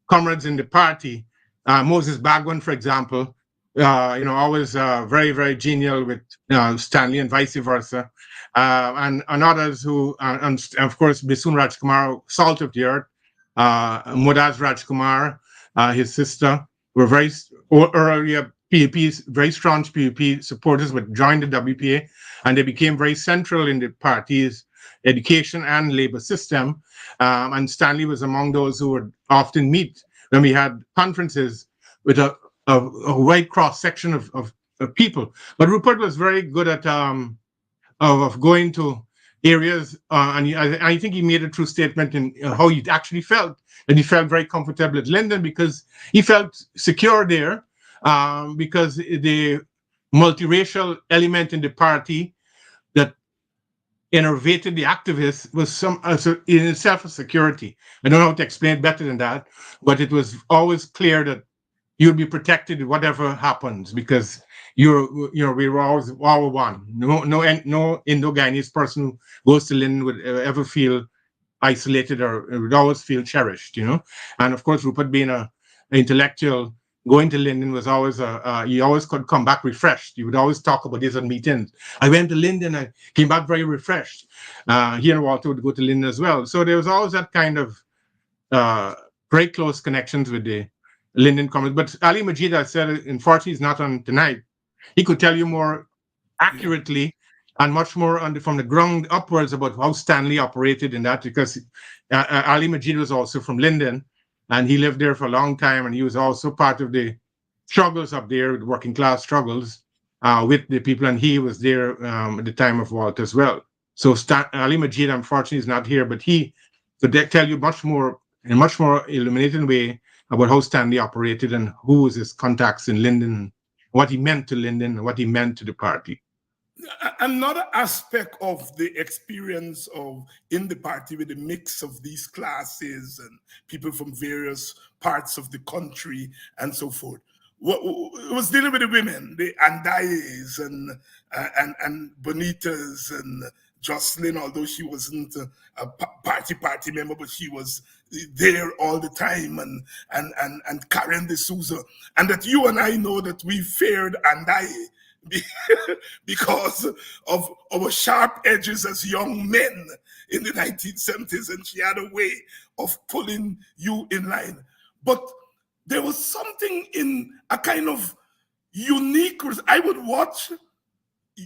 comrades in the party. Moses Bagwan, for example, always very, very genial with Stanley, and vice versa. And others who, and of course, Bisun Rajkumar, salt of the earth, Mudaz Rajkumar, his sister, were very earlier PUP, very strong PUP supporters, but joined the WPA, and they became very central in the party's education and labor system. And Stanley was among those who would often meet when we had conferences with a wide cross section of people. But Rupert was very good at of going to areas, and I think he made a true statement in how he actually felt, and he felt very comfortable at Linden because he felt secure there, because the multiracial element in the party that innervated the activists was in itself a security. I don't know how to explain it better than that, but it was always clear that you'd be protected whatever happens, because we were always all one. No Indo-Guyanese person who goes to Linden would ever feel isolated, or would always feel cherished, And of course, Rupert being an intellectual, going to Linden was always he always could come back refreshed. He would always talk about this on meetings. I went to Linden, I came back very refreshed. He and Walter would go to Linden as well. So there was always that kind of very close connections with the Linden comrades. But Ali Majid, I said, unfortunately, is not on tonight. He could tell you more accurately and much more from the ground upwards about how Stanley operated in that, because Ali Majid was also from Linden, and he lived there for a long time, and he was also part of the struggles up there, the working class struggles with the people, and he was there at the time of Walt as well. So Ali Majid, unfortunately, is not here, but he could tell you much more, in a much more illuminating way, about how Stanley operated and who was his contacts in Linden, what he meant to Linden, and what he meant to the party. Another aspect of the experience in the party, with the mix of these classes and people from various parts of the country and so forth, was dealing with the women, the Andayes and Bonitas and Jocelyn, although she wasn't a party member, but she was there all the time, and Karen D'Souza, and that you and I know that we feared Andaye because of our sharp edges as young men in the 1970s, and she had a way of pulling you in line. But there was something in a kind of unique, I would watch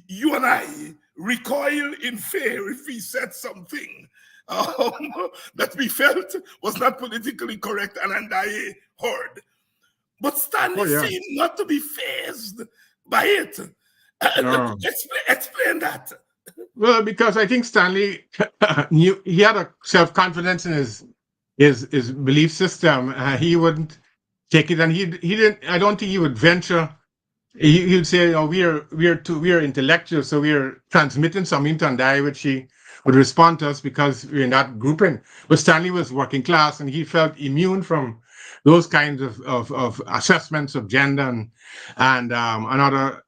you and I recoil in fear if we said something that we felt was not politically correct, and I heard. But Stanley seemed not to be fazed by it. Explain that. Well, because I think Stanley knew he had a self-confidence in his belief system. He wouldn't take it, and he didn't. I don't think he would venture. He would say, "Oh, we are intellectuals, so we are transmitting something to Andai," which he would respond to us because we're not grouping. But Stanley was working class, and he felt immune from those kinds of assessments of gender and other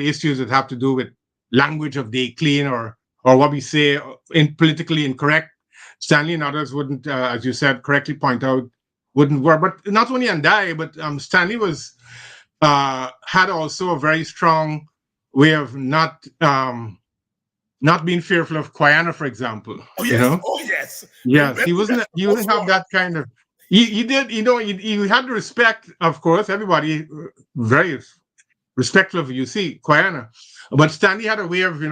issues that have to do with language of the clean or what we say in politically incorrect. Stanley and others wouldn't, as you said, correctly point out, wouldn't work. But not only Andai, but Stanley was had also a very strong way of not not being fearful of Quayana, for example. Oh You yes, know, oh yes. yes, he wasn't. He What's wouldn't have more? that kind of. He did. You know, he had the respect, of course. Everybody very respectful of you see Quayana, but Stanley had a way of he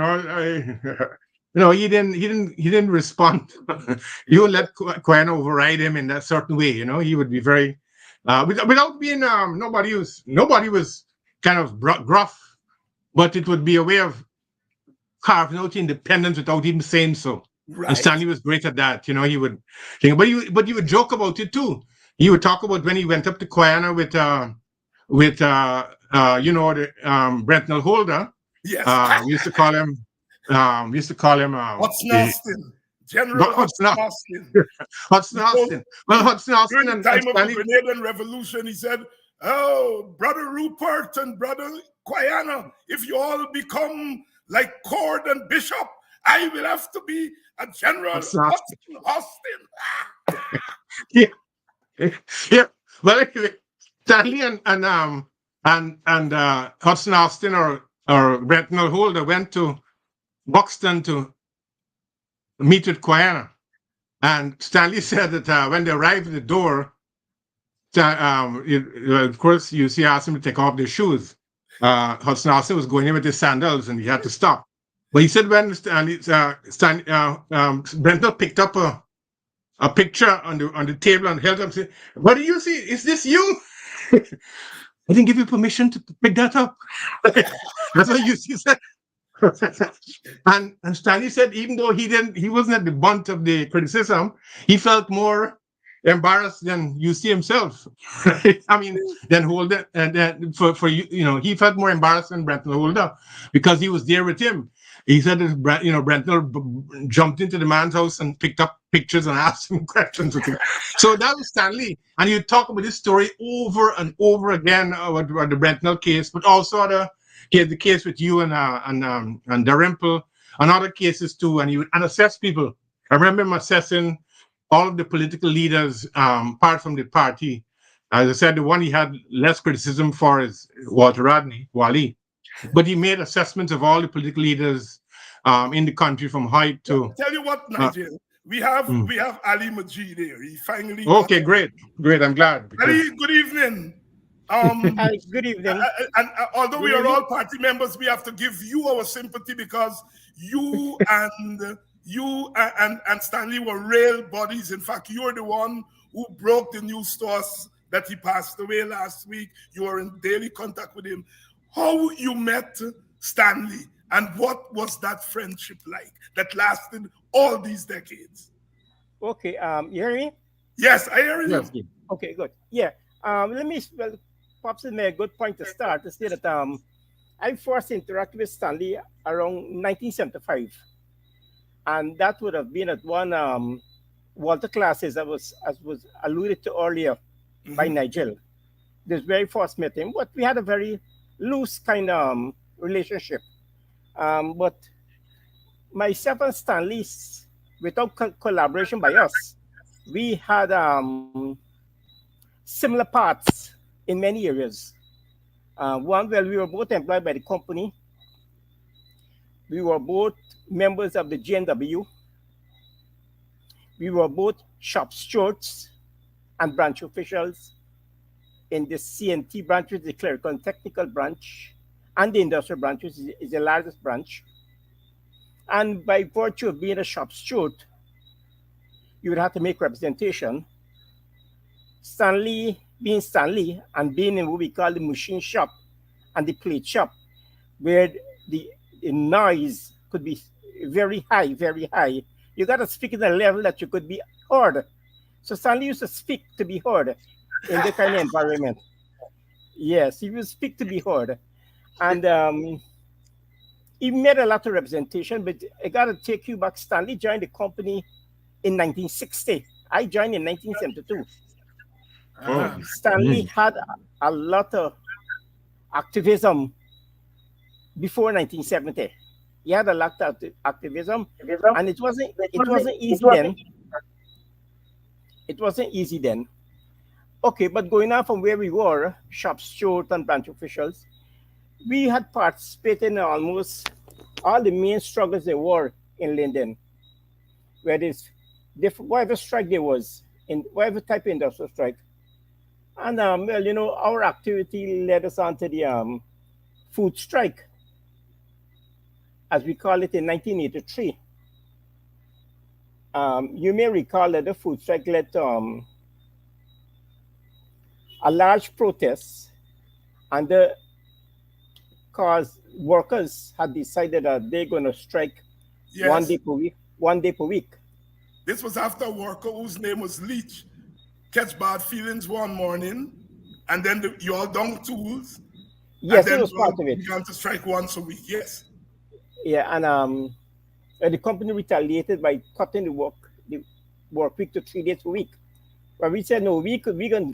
didn't respond. You would let Quayana override him in that certain way. You know, he would be very without being nobody was kind of gruff, but it would be a way of carving out independence without even saying so. And Right. Stanley was great at that. You know, he would think, but you would joke about it too. He would talk about when he went up to Quayana with Brentnell Holder. Yes. We used to call him Hudson Austin. General Hudson Hudson Austin. Hudson Austin. Well, Hudson Austin During and the time of the Stanley. Grenadian Revolution, he said, "Oh, brother Rupert and brother Quayana, if you all become like Cord and Bishop, I will have to be a General Hudson Hudson Austin." Yeah. Yeah. Well, anyway, Stanley and Hudson Austin or Brentnell Holder went to Buxton to meet with Quayana. And Stanley said that when they arrived at the door, of course, you see, asked them to take off their shoes. Hudson Austin was going in with his sandals and he had to stop. But he said when Brentnell picked up a picture on the table and held up and said, "What do you see? Is this you?" I didn't give you permission to pick that up. That's what you said. and Stanley said even though he wasn't at the bunt of the criticism, he felt more embarrassed than you see himself. I mean, than Holder, and then for he felt more embarrassed than Brentnell Holder because he was there with him. He said that Brentnell jumped into the man's house and picked up pictures and asked him questions. So that was Stanley, and you talk about this story over and over again about the Brentnell case, but also the case with you and Dalrymple and other cases too, and you assess people. I remember him assessing all of the political leaders apart from the party. As I said, the one he had less criticism for is Walter Rodney, Wally. But he made assessments of all the political leaders in the country from Hyde to. Tell you what, Nigel, we have Ali Majid here. He finally. Okay, great. I'm glad. Ali, good evening. Hi, good evening. And although we are all party members, we have to give you our sympathy because you and Stanley were real buddies. In fact, you're the one who broke the news to us that he passed away last week. You were in daily contact with him. How you met Stanley and what was that friendship like that lasted all these decades? Okay, you hear me? Yes, I hear you. Yes. Okay, good. Yeah. Pops made a good point to start to say that I first interacted with Stanley around 1975. And that would have been at one Walter classes as was alluded to earlier by Nigel. This very first met him, but we had a very loose kind of relationship. But myself and Stanley, without collaboration by us, we had similar parts in many areas. One, well, we were both employed by the company. We were both members of the GNW. We were both shop stewards and branch officials in the CNT branch, which is the clerical and technical branch, and the industrial branch, which is the largest branch. And by virtue of being a shop steward, you would have to make representation. Stanley, being Stanley, and being in what we call the machine shop and the plate shop, where the noise could be very high, very high. You got to speak at a level that you could be heard. So Stanley used to speak to be heard in that kind of environment. Yes, he would speak to be heard. And he made a lot of representation, but I got to take you back. Stanley joined the company in 1960. I joined in 1972. Stanley had a lot of activism before 1970. He had a lot of activism, and it wasn't easy then. It wasn't easy then. Okay, but going on from where we were, shop steward and branch officials, we had participated in almost all the main struggles there were in Linden, where there's different, whatever strike there was, in whatever type of industrial strike. And well, our activity led us on to the food strike, as we call it in 1983. You may recall that the food strike led to a large protest, and the cause workers had decided that they're going to strike one Yes. day per week, 1 day per week. This was after a worker whose name was Leach catch bad feelings one morning, and then you all down tools, and Yes, it then was you all part of it. began to strike once a week. Yes. Yeah, and the company retaliated by cutting the work week to 3 days per week. But we said no, we can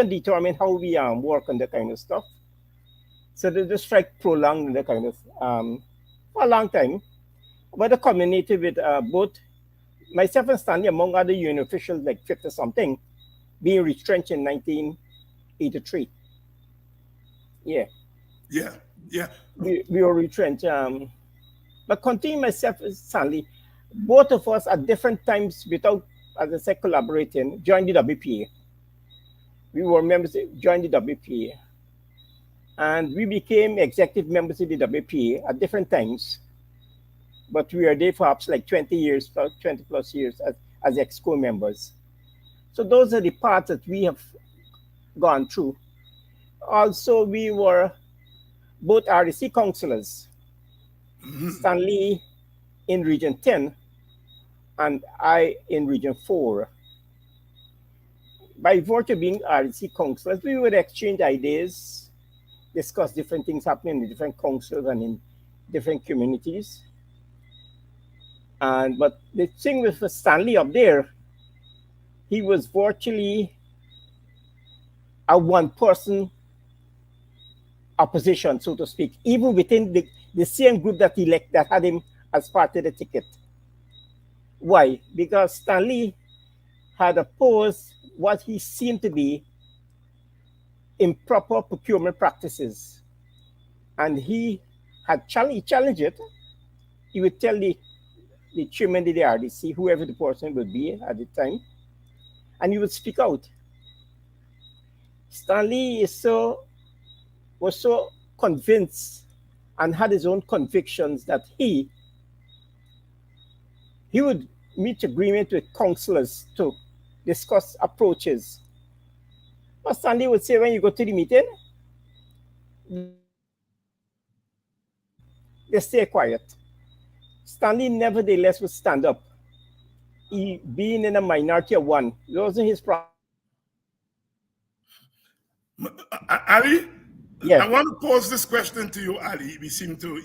determine how we work on that kind of stuff. So the strike prolonged that kind of for a long time. But it culminated with both myself and Stanley, among other union officials, like 50 something, being retrenched in 1983. Yeah, Yeah. Yeah. we were retrenched. But continue myself and Stanley, both of us at different times, without, as I said, collaborating, joined the WPA. We were members, joined the WPA. And we became executive members of the WPA at different times. But we are there perhaps like 20 years, 20 plus years as EXCO members. So those are the parts that we have gone through. Also, we were both RDC councillors, Stanley in Region 10 and I in Region 4. By virtue of being RDC councillors, we would exchange ideas, discuss different things happening in different councils and in different communities. But the thing with Stanley up there, he was virtually a one-person opposition, so to speak, even within the same group that had him as part of the ticket. Why? Because Stanley had opposed what he seemed to be improper procurement practices, and he had challenged it. He would tell the chairman of the RDC, whoever the person would be at the time, and he would speak out. Stanley was so convinced and had his own convictions that he would reach agreement with councillors to discuss approaches. But Stanley would say, when you go to the meeting, they stay quiet. Stanley nevertheless would stand up. He, being in a minority of one, it wasn't his problem. Ali, Yes. I want to pose this question to you, Ali. He seemed to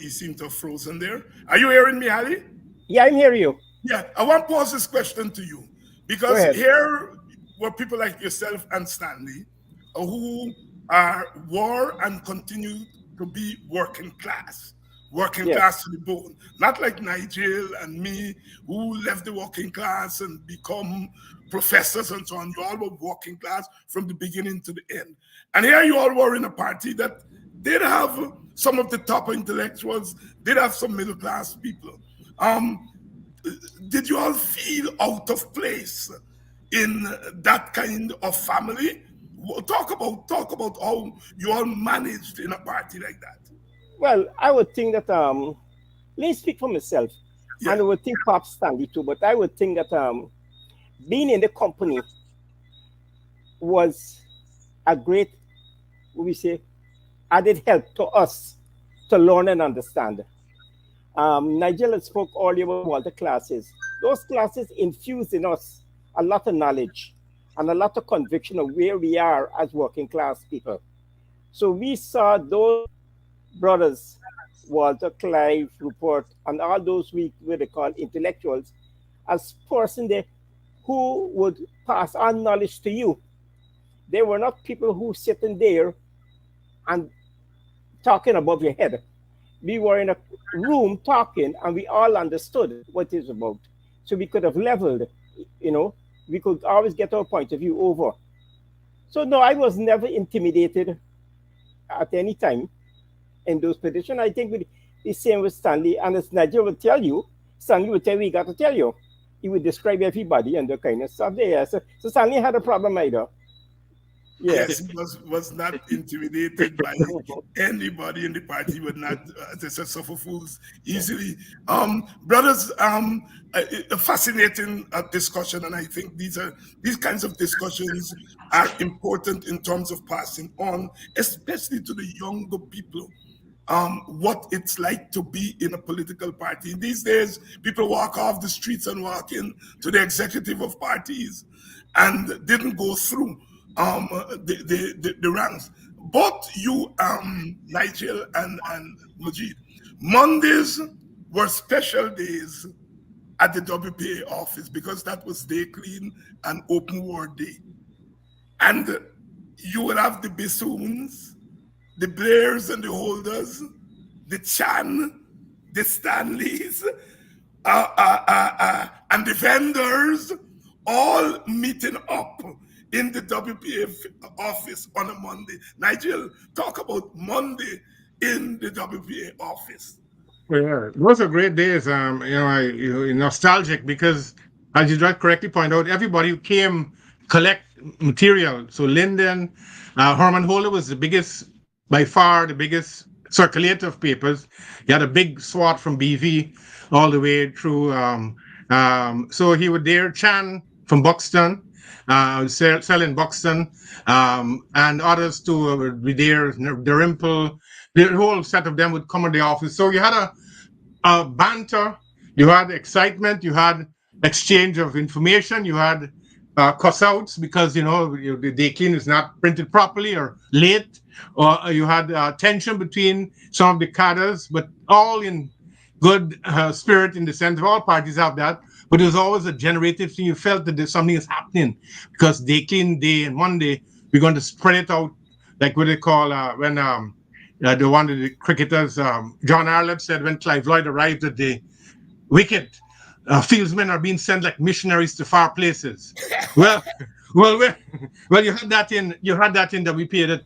have frozen there. Are you hearing me, Ali? Yeah, I'm hearing you. Yeah, I want to pose this question to you because here were people like yourself and Stanley who were and continue to be working class to the bone. Not like Nigel and me, who left the working class and become professors and so on. You all were working class from the beginning to the end. And here you all were in a party that did have some of the top intellectuals, did have some middle class people. Did you all feel out of place in that kind of family? Talk about how you all managed in a party like that. Well, I would think that let me speak for myself, and I would think perhaps Stanley too. But I would think that being in the company was a great, what we say, added help to us to learn and understand. Nigel had spoke earlier about Walter classes. Those classes infused in us a lot of knowledge and a lot of conviction of where we are as working class people. So we saw those brothers, Walter, Clive, Rupert, and all those we would call intellectuals, as person there who would pass on knowledge to you. They were not people who sitting there and talking above your head. We were in a room talking, and we all understood what it's about. So we could have leveled, we could always get our point of view over. So no, I was never intimidated at any time in those positions. I think The same with Stanley, and as Nigel will tell you, Stanley will tell you, he got to tell you. He would describe everybody and the kind of stuff there. So Stanley had a problem either. Yes, Yes. he was not intimidated by anybody in the party. He would not, as I said, suffer fools easily. Brothers, a fascinating discussion, and I think these kinds of discussions are important in terms of passing on, especially to the younger people. What it's like to be in a political party. These days, people walk off the streets and walk in to the executive of parties and didn't go through the ranks. Both you, Nigel and Majid, Mondays were special days at the WPA office because that was day clean and open ward day. And you will have the bassoons, the Blairs and the Holders, the Chan, the Stanleys, and the vendors all meeting up in the WPA office on a Monday. Nigel, talk about Monday in the WPA office. Well, yeah, those are great days. Nostalgic because, as you just correctly point out, everybody who came collect material. So Linden, Herman Holder was the biggest, by far the biggest circulator of papers. He had a big swat from BV all the way through. So he would there, Chan from Buxton, selling Buxton, and others too would be there. The Rimple, the whole set of them would come in the office. So you had a banter, you had excitement, you had exchange of information, you had cuss outs because the day clean is not printed properly or late, or you had tension between some of the cadres, but all in good spirit in the sense of all parties have that. But it was always a generative thing. You felt that there's something is happening because day clean day and Monday we're going to spread it out like what they call when the one of the cricketers, John Arlett, said when Clive Lloyd arrived at the wicket, fieldsmen are being sent like missionaries to far places. well, you had that in WPA that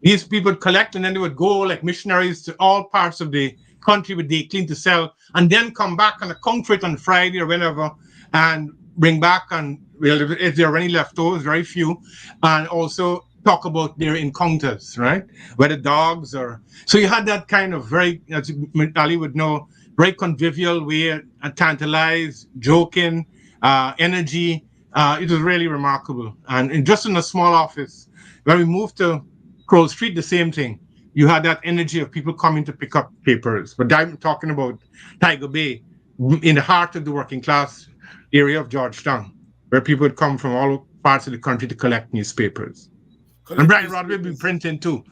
these people would collect and then they would go like missionaries to all parts of the country with day clean to sell, and then come back and account for it on Friday or whenever, and bring back and if there are any leftovers, very few, and also talk about their encounters, right? Whether dogs or so you had that kind of very, as Ali would know, very convivial way, tantalized, joking, energy. It was really remarkable. And just in a small office, when we moved to Kroll Street, the same thing. You had that energy of people coming to pick up papers. But I'm talking about Tiger Bay, in the heart of the working class area of Georgetown, where people would come from all parts of the country to collect newspapers. And Brian Rodway would be printing too.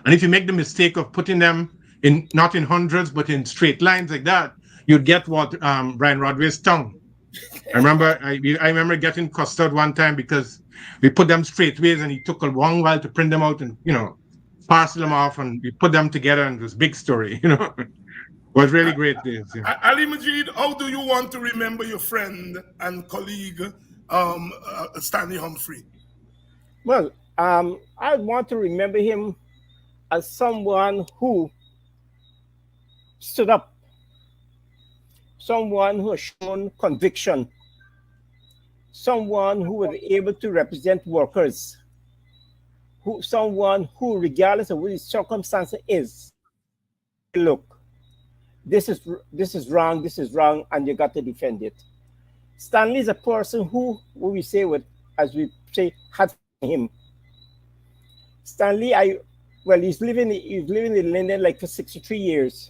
And if you make the mistake of putting them in not in hundreds, but in straight lines like that, you'd get what Brian Rodway's tongue. I remember getting cussed out one time because we put them straight ways and he took a long while to print them out and, parcel them off and we put them together and it was a big story, It was really great days. Yeah. Ali Majid, how do you want to remember your friend and colleague, Stanley Humphrey? Well, I want to remember him as someone who stood up, someone who has shown conviction, someone who was able to represent workers, someone who, regardless of what his circumstance is, look, this is wrong, and you got to defend it. Stanley is a person who we say as we say, had him. Stanley, he's living in London like for 63 years.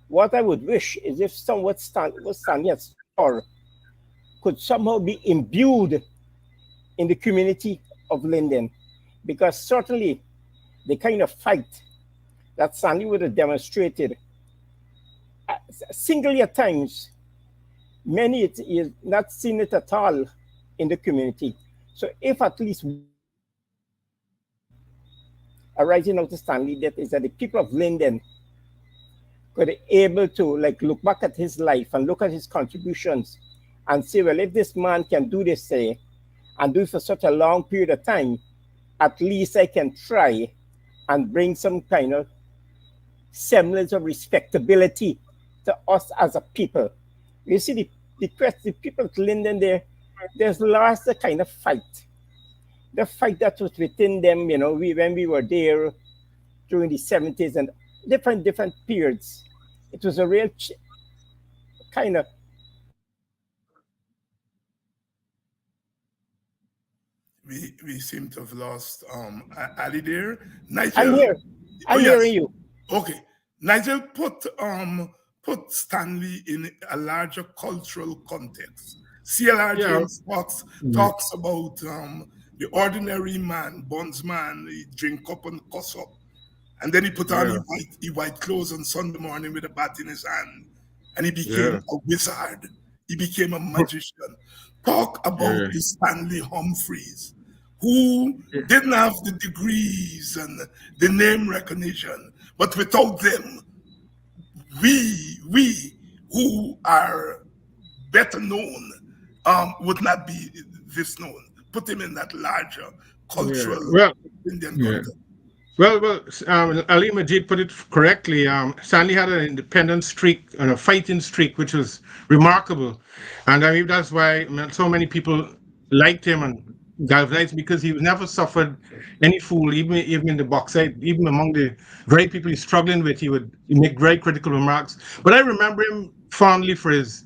What I would wish is if what Stanley has for could somehow be imbued in the community of Linden, because certainly the kind of fight that Stanley would have demonstrated, singly at times, many is not seen it at all in the community. So if at least arising out of Stanley, that is that the people of Linden could be able to look back at his life and look at his contributions and say, well, if this man can do this, say, and do it for such a long period of time, at least I can try and bring some kind of semblance of respectability to us as a people. You see, the people of Linden there, there's lost a kind of fight. The fight that was within them, when we were there during the 70s and different periods. It was a real kind of. We seem to have lost Ali there. Nigel, I'm here. I'm hearing you. Okay, Nigel, put Stanley in a larger cultural context. CLR James talks about the ordinary man, bondsman. He drink up and cuss up, and then he put on his white clothes on Sunday morning with a bat in his hand, and he became a wizard. He became a magician. Talk about the Stanley Humphreys, who didn't have the degrees and the name recognition, but without them, we who are better known would not be this known. Put him in that larger cultural Indian context. Well, Ali Majid put it correctly. Stanley had an independent streak and a fighting streak, which was remarkable. And I mean, that's why so many people liked him and galvanized, because he never suffered any fool, even in the box side, even among the very people he's struggling with, he would make very critical remarks. But I remember him fondly for his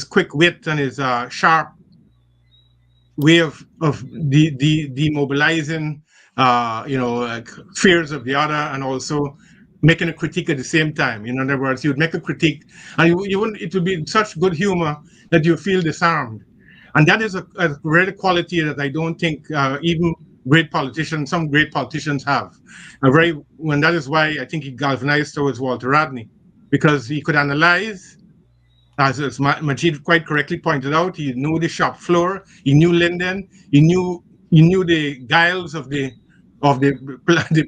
quick wit and his sharp way of demobilizing like fears of the other, and also making a critique at the same time. In other words, you would make a critique, and you wouldn't. It would be in such good humor that you feel disarmed, and that is a rare quality that I don't think even some great politicians have. And that is why I think he galvanized towards Walter Rodney, because he could analyze. As Majid quite correctly pointed out, he knew the shop floor, he knew Linden, he knew the guiles of the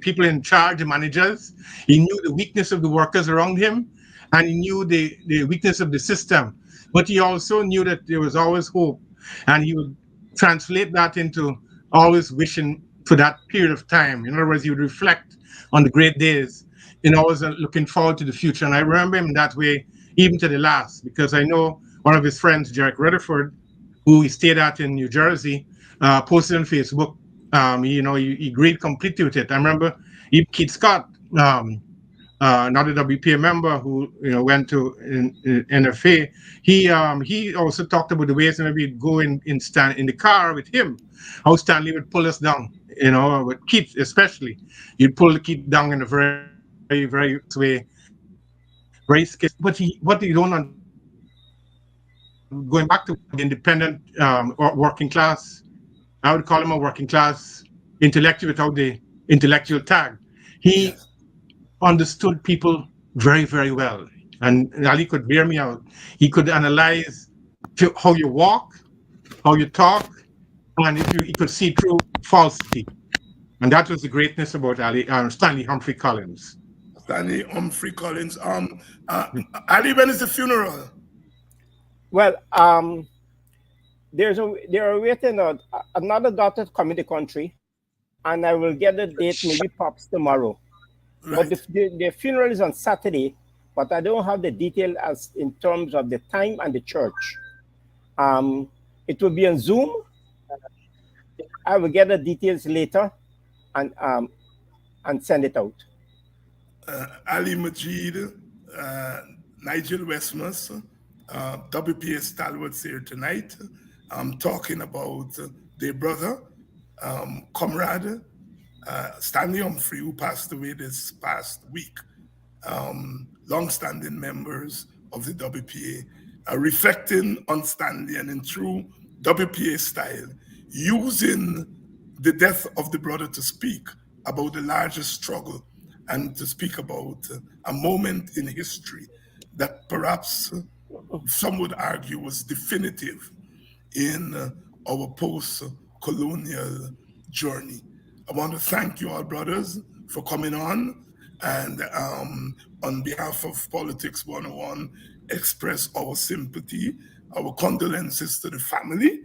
people in charge, the managers. He knew the weakness of the workers around him, and he knew the weakness of the system. But he also knew that there was always hope, and he would translate that into always wishing for that period of time. In other words, he would reflect on the great days and always looking forward to the future. And I remember him that way, even to the last, because I know one of his friends, Jarek Rutherford, who he stayed at in New Jersey, posted on Facebook. He agreed completely with it. I remember Keith Scott, not a WPA member who went to NFA. He also talked about the ways maybe we'd go in the car with him, how Stanley would pull us down. With Keith especially, you'd pull the Keith down in a very very way, very skillful. But what you don't understand, going back to the independent working class, I would call him a working class intellectual without the intellectual tag. He understood people very, very well. And Ali could bear me out. He could analyze how you walk, how you talk, and he could see through falsity. And that was the greatness about Stanley Humphrey Collins. Stanley Humphrey Collins. Ali, when is the funeral? Well, they are waiting another daughter to come in the country, and I will get the date maybe pops tomorrow. Right. But the funeral is on Saturday, but I don't have the detail as in terms of the time and the church. It will be on Zoom. I will get the details later and send it out. Ali Majid, Nigel Westmus, WPA stalwarts here tonight. Talking about their brother, comrade, Stanley Humphrey, who passed away this past week. Long-standing members of the WPA, reflecting on Stanley and in true WPA style, using the death of the brother to speak about the larger struggle and to speak about a moment in history that perhaps some would argue was definitive in our post-colonial journey. I want to thank you all, brothers, for coming on, and on behalf of Politics 101, express our sympathy, our condolences to the family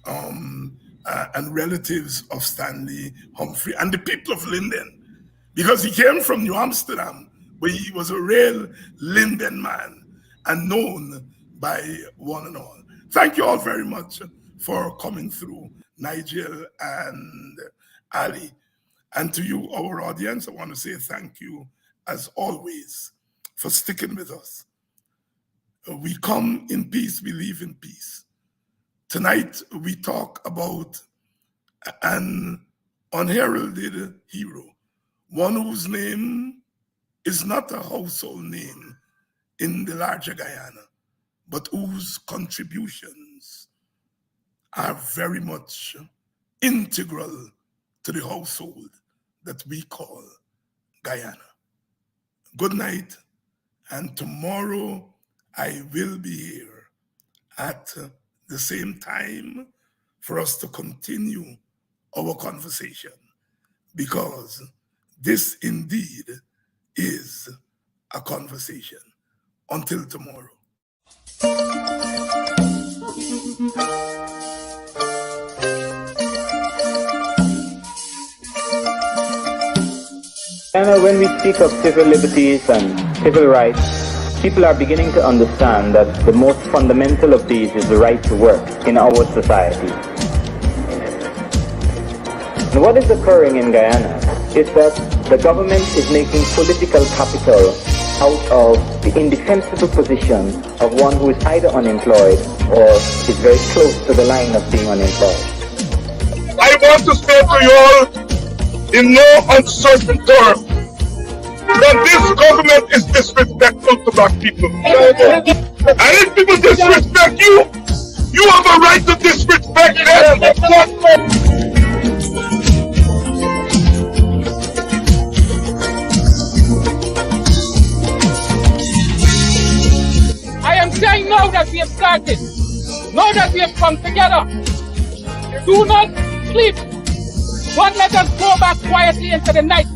and relatives of Stanley Humphrey and the people of Linden, because he came from New Amsterdam, but he was a real Linden man and known by one and all. Thank you all very much for coming through, Nigel and Ali. And to you, our audience, I want to say thank you, as always, for sticking with us. We come in peace, we live in peace. Tonight, we talk about an unheralded hero, one whose name is not a household name in the larger Guyana, but whose contributions are very much integral to the household that we call Guyana. Good night, and tomorrow I will be here at the same time for us to continue our conversation, because this indeed is a conversation. Until tomorrow. When we speak of civil liberties and civil rights, people are beginning to understand that the most fundamental of these is the right to work in our society. And what is occurring in Guyana is that the government is making political capital out of the indefensible position of one who is either unemployed or is very close to the line of being unemployed. I want to say to you all, in no uncertain terms, that this government is disrespectful to black people. And if people disrespect you, you have a right to disrespect them. I am saying now that we have started, now that we have come together, do not sleep. Don't let us go back quietly into the night.